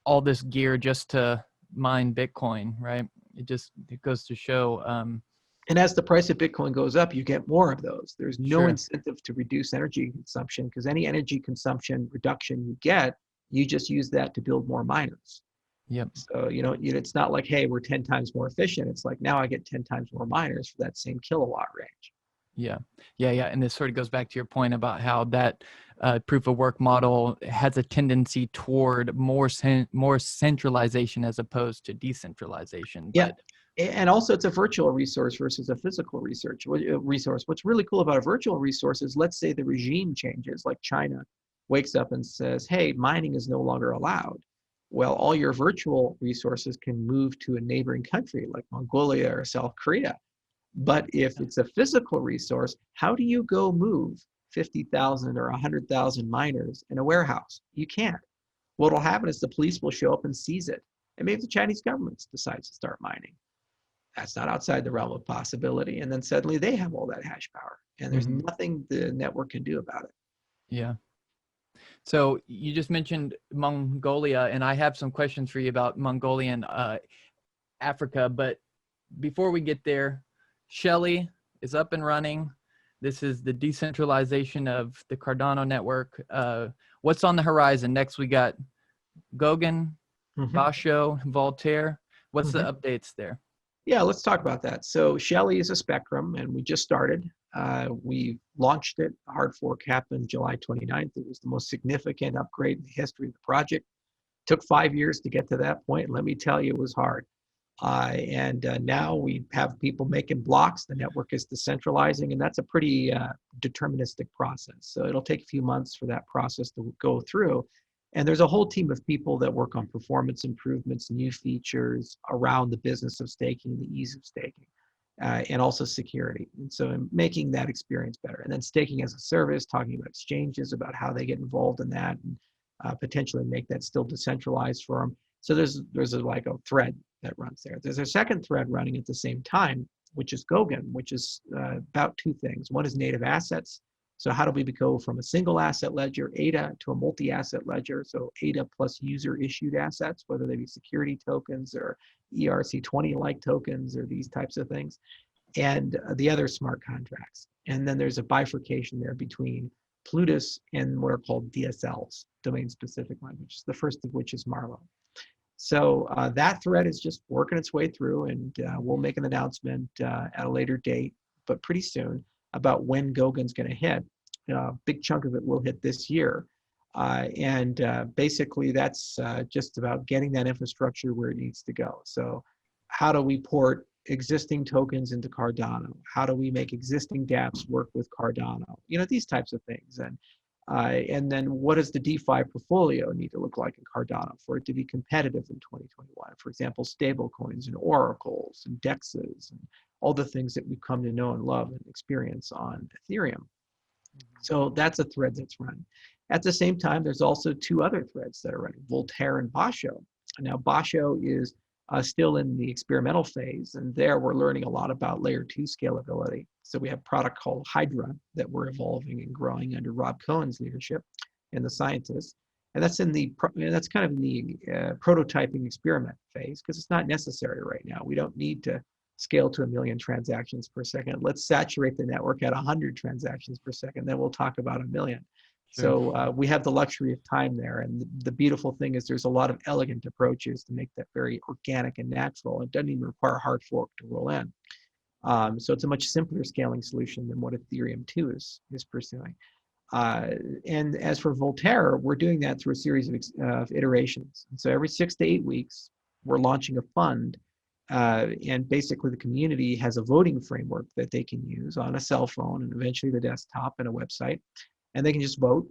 all this gear just to mine Bitcoin, right? It goes to show. And as the price of Bitcoin goes up, you get more of those. There's no incentive to reduce energy consumption, because any energy consumption reduction you get, you just use that to build more miners. Yep. So, it's not like, hey, we're 10 times more efficient. It's like, now I get 10 times more miners for that same kilowatt range. Yeah. And this sort of goes back to your point about how that proof of work model has a tendency toward more centralization as opposed to decentralization. Yeah. But And also it's a virtual resource versus a physical resource. What's really cool about a virtual resource is, let's say the regime changes, like China wakes up and says, hey, mining is no longer allowed. Well, all your virtual resources can move to a neighboring country like Mongolia or South Korea. But if it's a physical resource, how do you go move 50,000 or 100,000 miners in a warehouse? You can't. What will happen is the police will show up and seize it. And maybe the Chinese government decides to start mining. That's not outside the realm of possibility. And then suddenly they have all that hash power, and there's nothing the network can do about it. Yeah. So you just mentioned Mongolia, and I have some questions for you about Mongolian Africa. But before we get there, Shelly is up and running. This is the decentralization of the Cardano network. What's on the horizon? Next, we got Gauguin, Basho, Voltaire. What's the updates there? Yeah, let's talk about that. So Shelly is a spectrum, and we just started. We launched it. Hard fork happened July 29th. It was the most significant upgrade in the history of the project. Took 5 years to get to that point. Let me tell you, it was hard. And now we have people making blocks. The network is decentralizing, and that's a pretty deterministic process. So it'll take a few months for that process to go through. And there's a whole team of people that work on performance improvements, new features around the business of staking, the ease of staking, and also security. And so making that experience better. And then staking as a service, talking about exchanges, about how they get involved in that, and potentially make that still decentralized for them. So there's like a thread that runs there. There's a second thread running at the same time, which is Gauguin, which is about two things. One is native assets. So how do we go from a single asset ledger, ADA, to a multi-asset ledger? So ADA plus user issued assets, whether they be security tokens or ERC20-like tokens or these types of things. And the other smart contracts. And then there's a bifurcation there between Plutus and what are called DSLs, domain-specific languages, the first of which is Marlow. So that thread is just working its way through, and we'll make an announcement at a later date, but pretty soon, about when Gauguin's going to hit. A big chunk of it will hit this year. And basically, that's just about getting that infrastructure where it needs to go. So how do we port existing tokens into Cardano? How do we make existing dApps work with Cardano? You know, these types of things. And then what does the DeFi portfolio need to look like in Cardano for it to be competitive in 2021? For example, stable coins and oracles and dexes and all the things that we've come to know and love and experience on Ethereum. So that's a thread that's running. At the same time, there's also two other threads that are running, Voltaire and Basho. Now, Basho is still in the experimental phase, and there we're learning a lot about layer 2 scalability. So we have a product called Hydra that we're evolving and growing under Rob Cohen's leadership and the scientists. And that's kind of in the prototyping experiment phase, because it's not necessary right now. We don't need to scale to 1 million transactions per second. Let's saturate the network at 100 transactions per second. Then we'll talk about 1 million. Sure. So we have the luxury of time there. And the beautiful thing is there's a lot of elegant approaches to make that very organic and natural. It doesn't even require hard fork to roll in. So it's a much simpler scaling solution than what Ethereum 2 is pursuing. And as for Voltaire, we're doing that through a series of iterations. And so every 6 to 8 weeks, we're launching a fund. And basically the community has a voting framework that they can use on a cell phone and eventually the desktop and a website. And they can just vote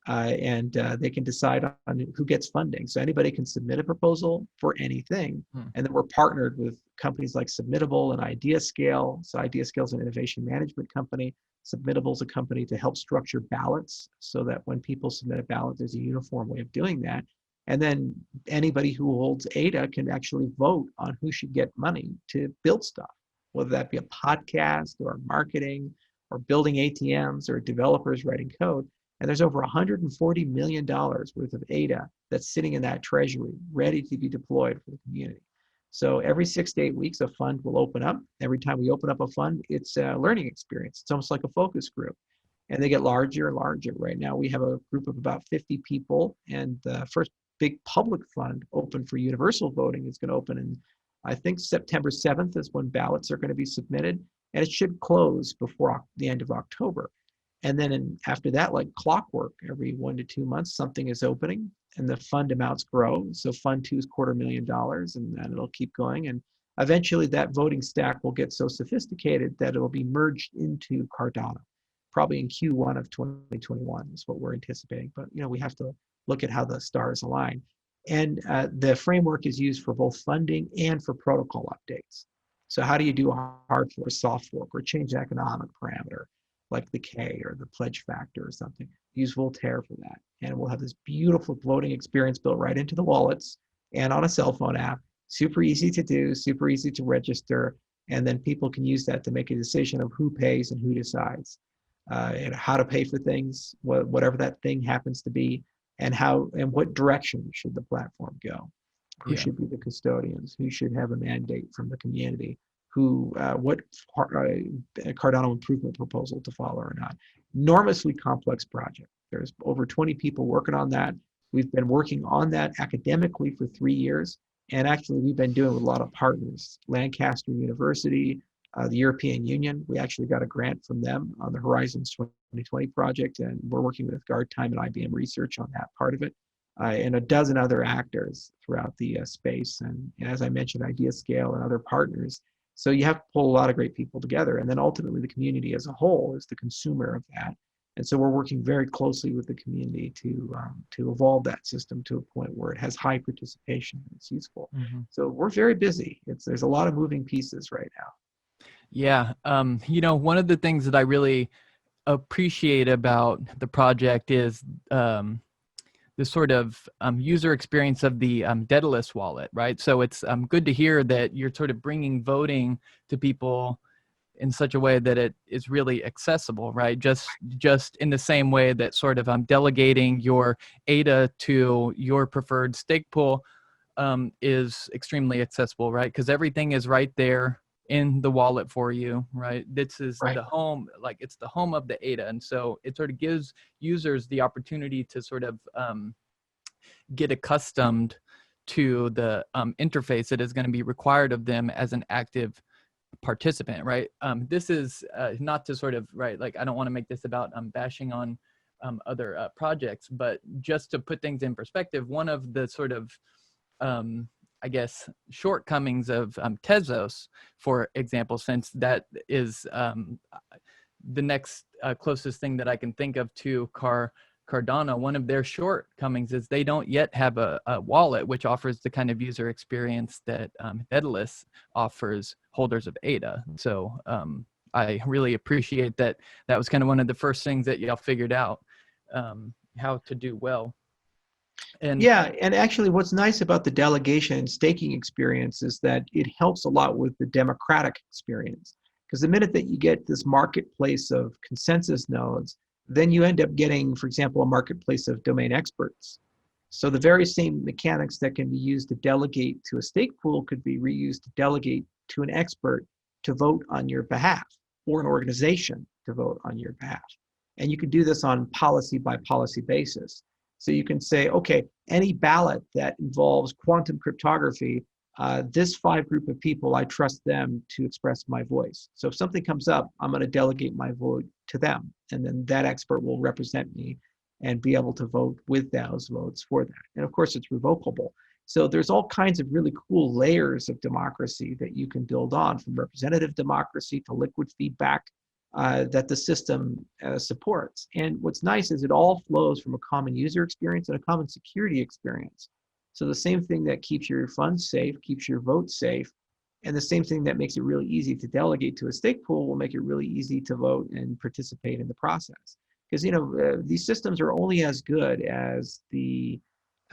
and they can decide on who gets funding. So anybody can submit a proposal for anything. And then we're partnered with companies like Submittable and IdeaScale. So IdeaScale is an innovation management company. Submittable is a company to help structure ballots so that when people submit a ballot, there's a uniform way of doing that. And then anybody who holds ADA can actually vote on who should get money to build stuff, whether that be a podcast or marketing or building ATMs or developers writing code. And there's over $140 million worth of ADA that's sitting in that treasury, ready to be deployed for the community. So every 6 to 8 weeks, a fund will open up. Every time we open up a fund, it's a learning experience. It's almost like a focus group. And they get larger and larger. Right now, we have a group of about 50 people. And the first big public fund open for universal voting is going to open in, I think, September 7th is when ballots are going to be submitted. and it should close before the end of October. And then after that, like clockwork, every 1 to 2 months, something is opening and the fund amounts grow. So fund 2 is $250,000, and then it'll keep going. And eventually that voting stack will get so sophisticated that it'll be merged into Cardano, probably in Q1 of 2021 is what we're anticipating. But we have to look at how the stars align. And the framework is used for both funding and for protocol updates. So how do you do a hard fork, soft fork, or change an economic parameter like the K or the pledge factor or something? Use Voltaire for that. And we'll have this beautiful voting experience built right into the wallets and on a cell phone app. Super easy to do, super easy to register. And then people can use that to make a decision of who pays and who decides. And how to pay for things, whatever that thing happens to be, and what direction should the platform go? Who should be the custodians? Who should have a mandate from the community? What Cardano improvement proposal to follow or not? Enormously complex project. There's over 20 people working on that. We've been working on that academically for 3 years, and actually we've been doing it with a lot of partners. Lancaster University, the European Union. We actually got a grant from them on the Horizons 2020 project, and we're working with Guard Time and IBM Research on that part of it, and a dozen other actors throughout the space. And as I mentioned, IdeaScale and other partners. So you have to pull a lot of great people together, and then ultimately the community as a whole is the consumer of that. And so we're working very closely with the community to evolve that system to a point where it has high participation and it's useful. Mm-hmm. So we're very busy. There's a lot of moving pieces right now. Yeah. One of the things that I really appreciate about the project is the sort of user experience of the Daedalus wallet, right? So it's good to hear that you're sort of bringing voting to people in such a way that it is really accessible, right? Just in the same way that sort of delegating your ADA to your preferred stake pool is extremely accessible, right? Because everything is right there in the wallet for you, right? This is the home, like it's the home of the ADA. And so it sort of gives users the opportunity to sort of get accustomed to the interface that is going to be required of them as an active participant, right? This is not to sort of, right, like I don't want to make this about bashing on other projects, but just to put things in perspective, one of the sort of I guess, shortcomings of Tezos, for example, since that is the next closest thing that I can think of to Cardano, one of their shortcomings is they don't yet have a wallet which offers the kind of user experience that Daedalus offers holders of ADA. So I really appreciate that was kind of one of the first things that y'all figured out how to do well. And actually what's nice about the delegation and staking experience is that it helps a lot with the democratic experience. Because the minute that you get this marketplace of consensus nodes, then you end up getting, for example, a marketplace of domain experts. So the very same mechanics that can be used to delegate to a stake pool could be reused to delegate to an expert to vote on your behalf, or an organization to vote on your behalf. And you can do this on policy by policy basis. So you can say, okay, any ballot that involves quantum cryptography, this 5 group of people, I trust them to express my voice. So if something comes up, I'm going to delegate my vote to them. And then that expert will represent me and be able to vote with those votes for that. And of course, it's revocable. So there's all kinds of really cool layers of democracy that you can build on, from representative democracy to liquid feedback, that the system supports. And what's nice is it all flows from a common user experience and a common security experience. So the same thing that keeps your funds safe, keeps your vote safe, and the same thing that makes it really easy to delegate to a stake pool will make it really easy to vote and participate in the process. Because these systems are only as good as the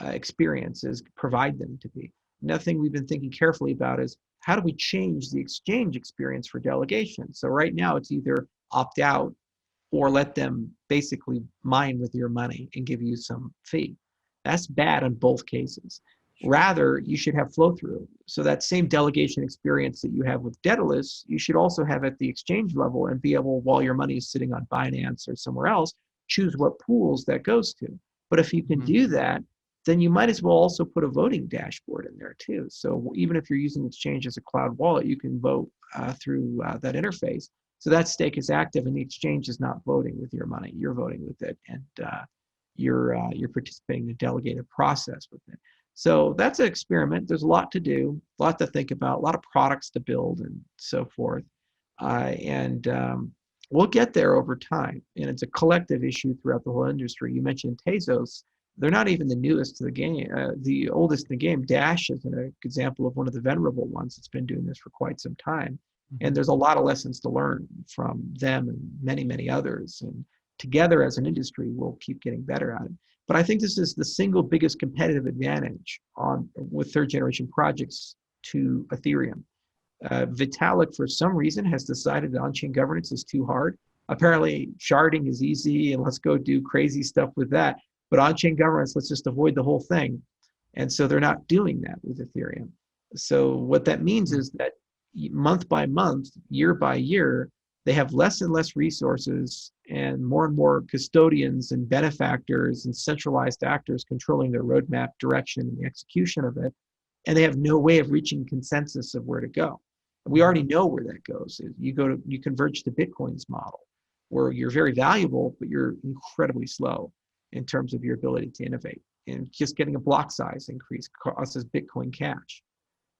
experiences provide them to be. Another thing we've been thinking carefully about is how do we change the exchange experience for delegation? So right now it's either opt out or let them basically mine with your money and give you some fee. That's bad in both cases. Rather, you should have flow through. So that same delegation experience that you have with Daedalus, you should also have at the exchange level and be able, while your money is sitting on Binance or somewhere else, choose what pools that goes to. But if you can do that, then you might as well also put a voting dashboard in there too. So even if you're using Exchange as a cloud wallet, you can vote through that interface. So that stake is active, and the exchange is not voting with your money. You're voting with it, and you're participating in the delegated process with it. So that's an experiment. There's a lot to do, a lot to think about, a lot of products to build, and so forth. And we'll get there over time. And it's a collective issue throughout the whole industry. You mentioned Tezos. They're not even the newest to the game, the oldest in the game. Dash is an example of one of the venerable ones that's been doing this for quite some time. And there's a lot of lessons to learn from them and many, many others. And together as an industry, we'll keep getting better at it. But I think this is the single biggest competitive advantage with third generation projects to Ethereum. Vitalik, for some reason, has decided that on-chain governance is too hard. Apparently, sharding is easy, and let's go do crazy stuff with that. But on-chain governance, let's just avoid the whole thing. And so they're not doing that with Ethereum. So what that means is that month by month, year by year, they have less and less resources and more custodians and benefactors and centralized actors controlling their roadmap, direction, and the execution of it. And they have no way of reaching consensus of where to go. We already know where that goes. You converge to Bitcoin's model, where you're very valuable, but you're incredibly slow in terms of your ability to innovate. And just getting a block size increase costs Bitcoin Cash.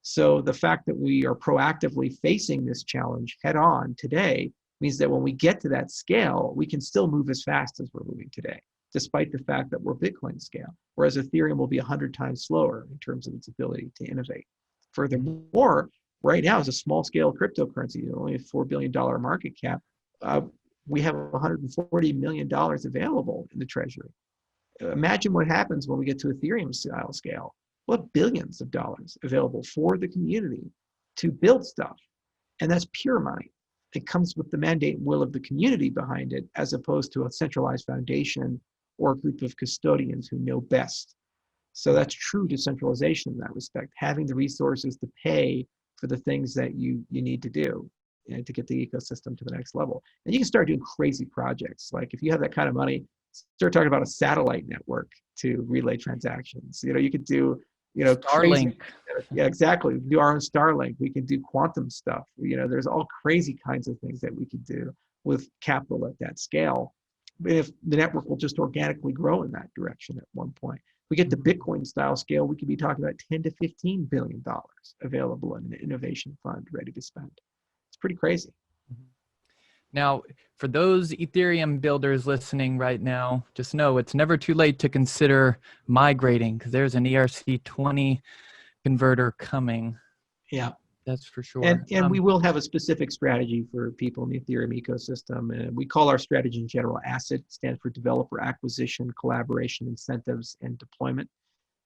So the fact that we are proactively facing this challenge head on today means that when we get to that scale, we can still move as fast as we're moving today, despite the fact that we're Bitcoin scale, whereas Ethereum will be 100 times slower in terms of its ability to innovate. Furthermore, right now, as a small scale cryptocurrency, only a $4 billion market cap, we have $140 million available in the treasury. Imagine what happens when we get to Ethereum style scale. We'll have billions of dollars available for the community to build stuff. And that's pure money. It comes with the mandate and will of the community behind it, as opposed to a centralized foundation or a group of custodians who know best. So that's true decentralization in that respect, having the resources to pay for the things that you need to do to get the ecosystem to the next level. And you can start doing crazy projects. Like if you have that kind of money, start talking about a satellite network to relay transactions. You could do, Starlink. crazy. Yeah, exactly. We can do our own Starlink. We can do quantum stuff. There's all crazy kinds of things that we could do with capital at that scale. If the network will just organically grow in that direction at one point. We get to Bitcoin style scale, we could be talking about $10 to $15 billion available in an innovation fund ready to spend. It's pretty crazy. Now, for those Ethereum builders listening right now, just know it's never too late to consider migrating, because there's an ERC20 converter coming. Yeah. That's for sure. And we will have a specific strategy for people in the Ethereum ecosystem. And we call our strategy in general ACID. It stands for Developer Acquisition, Collaboration, Incentives, and Deployment.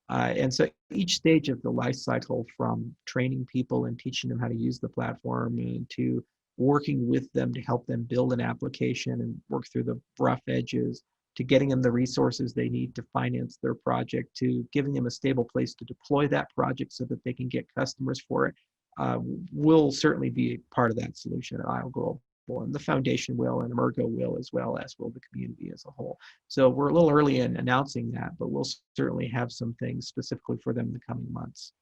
And so each stage of the life cycle, from training people and teaching them how to use the platform, and to working with them to help them build an application and work through the rough edges, to getting them the resources they need to finance their project, to giving them a stable place to deploy that project so that they can get customers for it, will certainly be part of that solution at IO Global. And the foundation will, and Emergo will, as well as will the community as a whole. So we're a little early in announcing that, but we'll certainly have some things specifically for them in the coming months.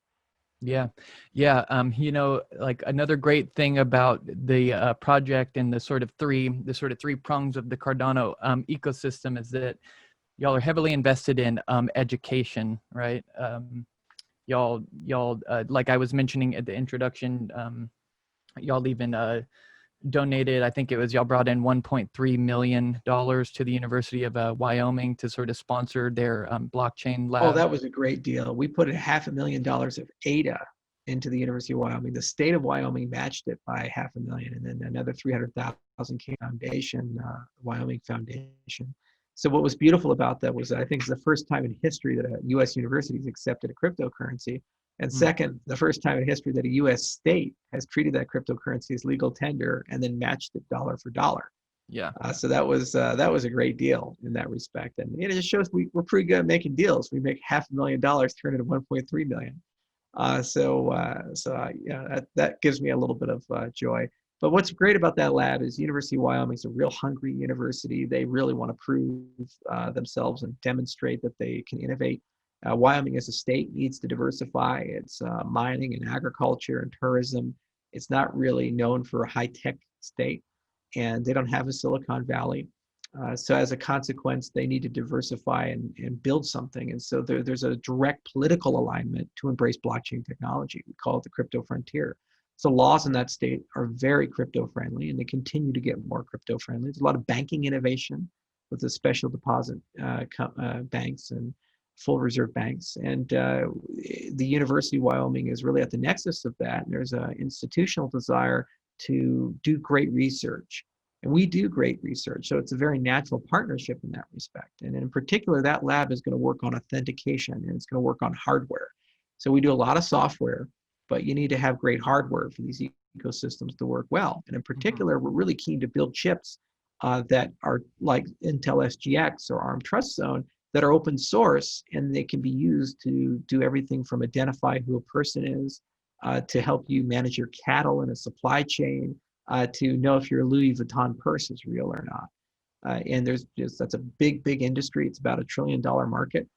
Yeah. Like another great thing about the project and the sort of three prongs of the Cardano ecosystem is that y'all are heavily invested in education, right? Y'all like I was mentioning at the introduction, y'all even donated, I think it was y'all brought in $1.3 million to the University of Wyoming to sort of sponsor their blockchain lab. Oh, that was a great deal. We put $500,000 of ADA into the University of Wyoming. The state of Wyoming matched it by $500,000, and then another 300,000 came foundation, Wyoming Foundation. So what was beautiful about that was, I think it's the first time in history that a U.S. university has accepted a cryptocurrency. And second, the first time in history that a U.S. state has treated that cryptocurrency as legal tender and then matched it dollar for dollar. Yeah. So that was a great deal in that respect. And it just shows we're pretty good at making deals. We make $500,000 turn into $1.3 million. That gives me a little bit of joy. But what's great about that lab is University of Wyoming is a real hungry university. They really want to prove themselves and demonstrate that they can innovate. Wyoming as a state needs to diversify its mining and agriculture and tourism. It's not really known for a high-tech state, and they don't have a Silicon Valley. So as a consequence, they need to diversify and build something. And so there's a direct political alignment to embrace blockchain technology. We call it the crypto frontier. So laws in that state are very crypto friendly, and they continue to get more crypto friendly. There's a lot of banking innovation with the special deposit banks and full reserve banks. And the University of Wyoming is really at the nexus of that. And there's an institutional desire to do great research. And we do great research. So it's a very natural partnership in that respect. And in particular, that lab is going to work on authentication, and it's going to work on hardware. So we do a lot of software, but you need to have great hardware for these ecosystems to work well. And in particular, we're really keen to build chips that are like Intel SGX or ARM Trust Zone that are open source, and they can be used to do everything from identify who a person is, to help you manage your cattle in a supply chain, to know if your Louis Vuitton purse is real or not. And that's a big, big industry. It's about $1 trillion market.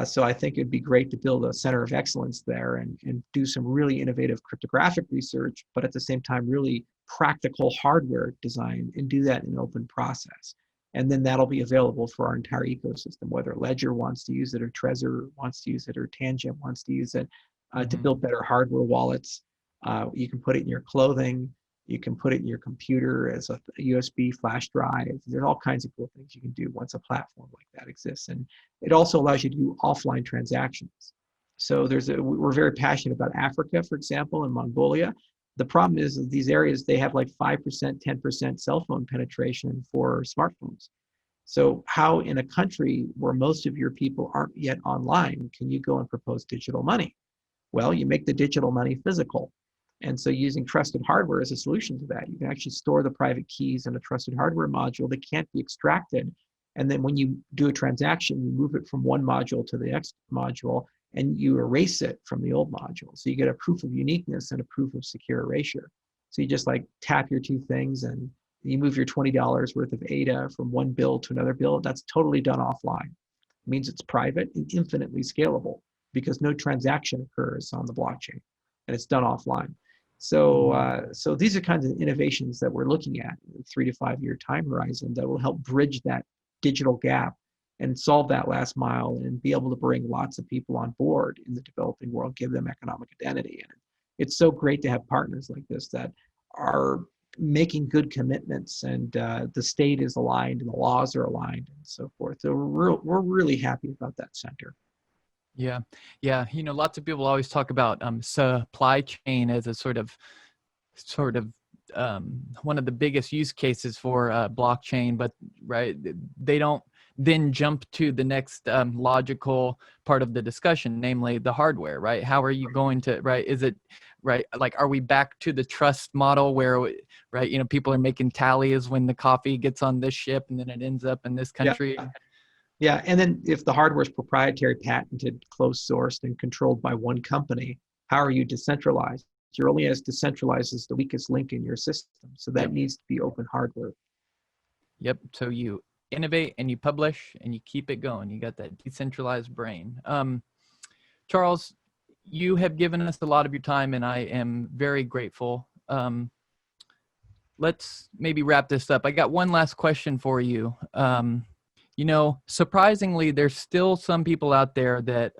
So I think it'd be great to build a center of excellence there and do some really innovative cryptographic research, but at the same time, really practical hardware design, and do that in an open process. And then that'll be available for our entire ecosystem, whether Ledger wants to use it, or Trezor wants to use it, or Tangent wants to use it, to build better hardware wallets. You can put it in your clothing. You can put it in your computer as a USB flash drive. There's all kinds of cool things you can do once a platform like that exists. And it also allows you to do offline transactions. So we're very passionate about Africa, for example, and Mongolia. The problem is that these areas, they have like 5%, 10% cell phone penetration for smartphones. So how in a country where most of your people aren't yet online, can you go and propose digital money? Well, you make the digital money physical. And so using trusted hardware is a solution to that. You can actually store the private keys in a trusted hardware module that can't be extracted. And then when you do a transaction, you move it from one module to the next module, and you erase it from the old module. So you get a proof of uniqueness and a proof of secure erasure. So you just like tap your two things and you move your $20 worth of ADA from one bill to another bill. That's totally done offline. It means it's private and infinitely scalable because no transaction occurs on the blockchain, and it's done offline. So these are kinds of innovations that we're looking at in a 3 to 5 year time horizon that will help bridge that digital gap and solve that last mile, and be able to bring lots of people on board in the developing world, give them economic identity. And it's so great to have partners like this that are making good commitments, and the state is aligned and the laws are aligned and so forth. So we're really happy about that center. Yeah. Yeah. Lots of people always talk about supply chain as a sort of one of the biggest use cases for blockchain, but right, they don't then jump to the next logical part of the discussion, namely the hardware, right? How are you going to, right? Is it, right? Like, are we back to the trust model where, right, people are making tallies when the coffee gets on this ship and then it ends up in this country? Yeah. Yeah, and then if the hardware is proprietary, patented, closed sourced, and controlled by one company, how are you decentralized? You're only as decentralized as the weakest link in your system. So that needs to be open hardware. Yep. So you innovate and you publish and you keep it going. You got that decentralized brain. Charles, you have given us a lot of your time, and I am very grateful. Let's maybe wrap this up. I got one last question for you. Surprisingly, there's still some people out there that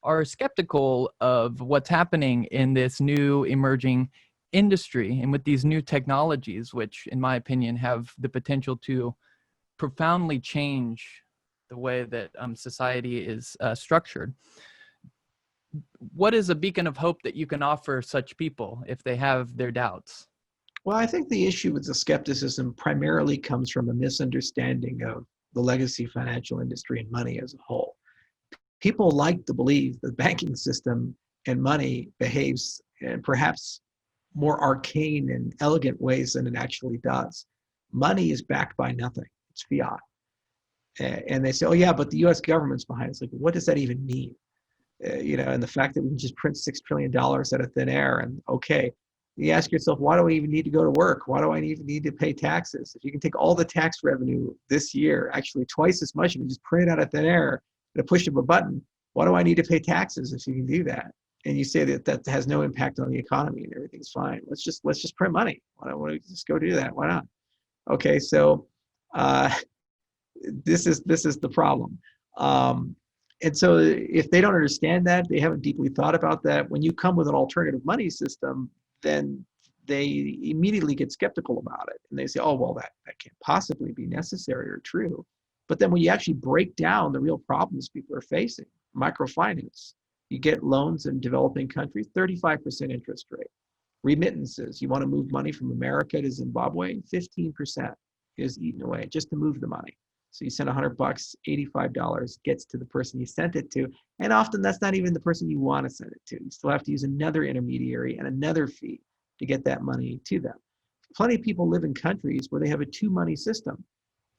are skeptical of what's happening in this new emerging industry and with these new technologies, which in my opinion have the potential to profoundly change the way that society is structured. What is a beacon of hope that you can offer such people if they have their doubts? Well, I think the issue with the skepticism primarily comes from a misunderstanding of the legacy financial industry and money as a whole. People like to believe the banking system and money behaves in perhaps more arcane and elegant ways than it actually does. Money is backed by nothing. It's fiat. And they say, oh yeah, but the US government's behind it. It's like, what does that even mean? And the fact that we can just print $6 trillion out of thin air, and okay, you ask yourself, why do I even need to go to work? Why do I even need to pay taxes? If you can take all the tax revenue this year, actually twice as much, and just print it out of thin air at a push of a button, why do I need to pay taxes if you can do that? and you say that that has no impact on the economy and everything's fine. Let's just print money. Why don't we just go do that? Why not? Okay, so uh, this is the problem. Um, and so if they don't understand that, they haven't deeply thought about that. When you come with an alternative money system, then they immediately get skeptical about it, and they say, "Oh, well, that can't possibly be necessary or true." But then when you actually break down the real problems people are facing, microfinance, you get loans in developing countries, 35% interest rate. Remittances, you want to move money from America to Zimbabwe, 15% is eaten away just to move the money. So you send $100, $85 gets to the person you sent it to. And often that's not even the person you want to send it to. You still have to use another intermediary and another fee to get that money to them. Plenty of people live in countries where they have a two money system.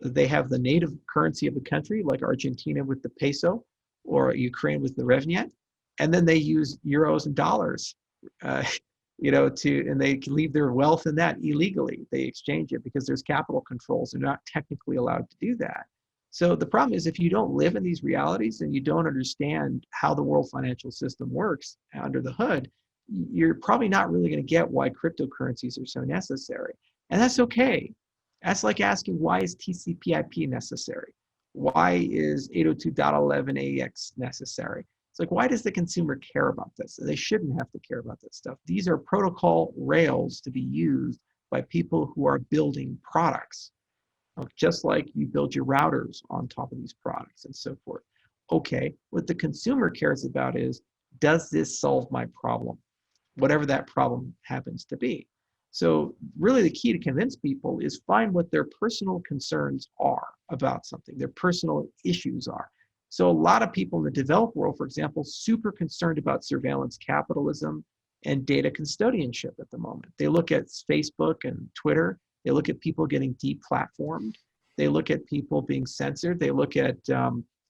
They have the native currency of the country, like Argentina with the peso or Ukraine with the hryvnia, and then they use euros and dollars, and they can leave their wealth in that illegally. They exchange it because there's capital controls. They're not technically allowed to do that. So the problem is if you don't live in these realities and you don't understand how the world financial system works under the hood, you're probably not really going to get why cryptocurrencies are so necessary. And that's okay. That's like asking, why is TCP/IP necessary? Why is 802.11ax necessary? It's like, why does the consumer care about this? They shouldn't have to care about that stuff. These are protocol rails to be used by people who are building products, just like you build your routers on top of these products and so forth. Okay, what the consumer cares about is, does this solve my problem? Whatever that problem happens to be. So really the key to convince people is find what their personal concerns are about something, their personal issues are. So a lot of people in the developed world, for example, super concerned about surveillance capitalism and data custodianship at the moment. They look at Facebook and Twitter. They look at people getting deplatformed. They look at people being censored. They look at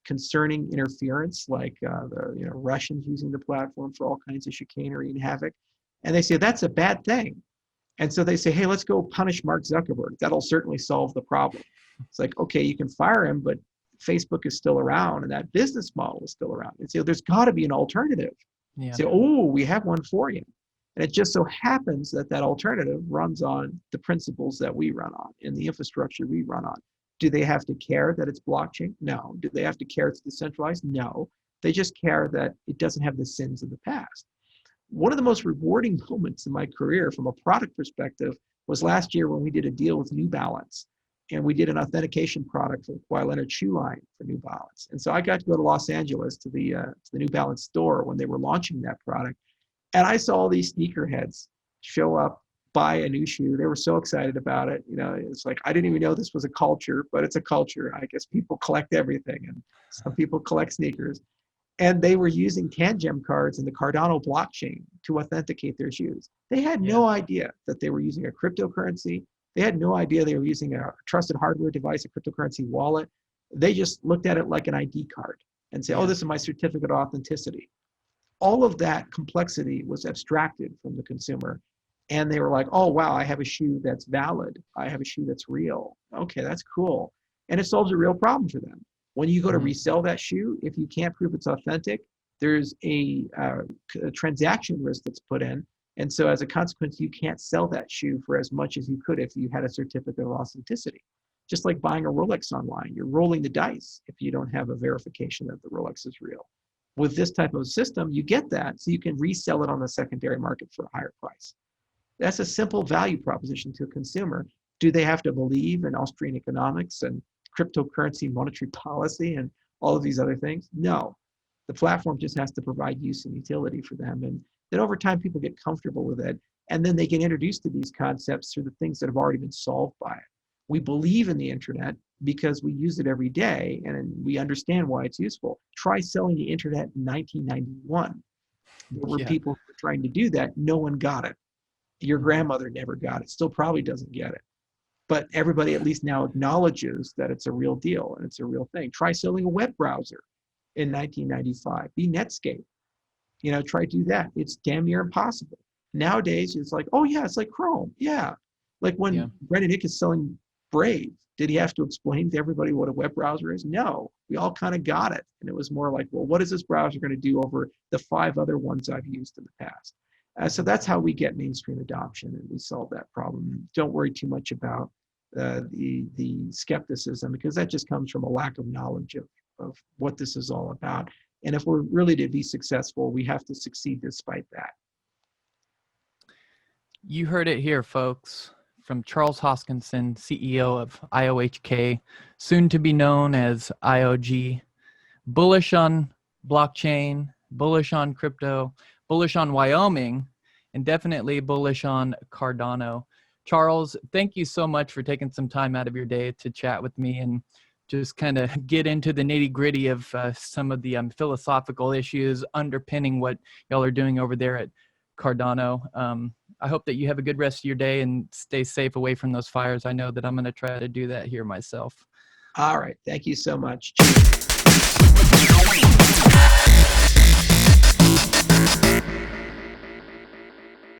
concerning interference, like the Russians using the platform for all kinds of chicanery and havoc. And they say that's a bad thing. And so they say, hey, let's go punish Mark Zuckerberg. That'll certainly solve the problem. It's like, okay, you can fire him, but Facebook is still around and that business model is still around. And so there's got to be an alternative. Yeah. Say, oh, we have one for you. And it just so happens that that alternative runs on the principles that we run on and the infrastructure we run on. Do they have to care that it's blockchain? No. Do they have to care it's decentralized? No. They just care that it doesn't have the sins of the past. One of the most rewarding moments in my career from a product perspective was last year when we did a deal with New Balance. And we did an authentication product for Kawhi Leonard shoe line for New Balance. And so I got to go to Los Angeles to the New Balance store when they were launching that product. And I saw all these sneakerheads show up, buy a new shoe. They were so excited about it. It's like, I didn't even know this was a culture, but it's a culture. I guess people collect everything, and some people collect sneakers. And they were using Tangem cards in the Cardano blockchain to authenticate their shoes. They had no idea that they were using a cryptocurrency. They had no idea they were using a trusted hardware device, a cryptocurrency wallet. They just looked at it like an ID card and say, oh, this is my certificate of authenticity. All of that complexity was abstracted from the consumer. And they were like, oh, wow, I have a shoe that's valid. I have a shoe that's real. Okay, that's cool. And it solves a real problem for them. When you go to resell that shoe, if you can't prove it's authentic, there's a transaction risk that's put in. And so as a consequence, you can't sell that shoe for as much as you could if you had a certificate of authenticity. Just like buying a Rolex online, you're rolling the dice if you don't have a verification that the Rolex is real. With this type of system, you get that, so you can resell it on the secondary market for a higher price. That's a simple value proposition to a consumer. Do they have to believe in Austrian economics and cryptocurrency monetary policy and all of these other things? No. The platform just has to provide use and utility for them. And then over time, people get comfortable with it. And then they get introduced to these concepts through the things that have already been solved by it. We believe in the internet because we use it every day and we understand why it's useful. Try selling the internet in 1991. There were people who were trying to do that. No one got it. Your grandmother never got it. Still probably doesn't get it. But everybody at least now acknowledges that it's a real deal and it's a real thing. Try selling a web browser in 1995. Be Netscape. Try to do that. It's damn near impossible. Nowadays, it's like, oh yeah, it's like Chrome. Yeah. Like when Brendan Nick is selling Brave, Did he have to explain to everybody what a web browser is? No, we all kind of got it. And it was more like, well, what is this browser going to do over the 5 other ones I've used in the past? So that's how we get mainstream adoption, and we solve that problem. Don't worry too much about the skepticism, because that just comes from a lack of knowledge of what this is all about. And if we're really to be successful, we have to succeed despite that. You heard it here, folks, from Charles Hoskinson, CEO of IOHK, soon to be known as IOG. Bullish on blockchain, bullish on crypto, bullish on Wyoming, and definitely bullish on Cardano. Charles, thank you so much for taking some time out of your day to chat with me and just kind of get into the nitty-gritty of some of the philosophical issues underpinning what y'all are doing over there at Cardano. I hope that you have a good rest of your day and stay safe away from those fires. I know that I'm going to try to do that here myself. All right. Thank you so much. Cheers.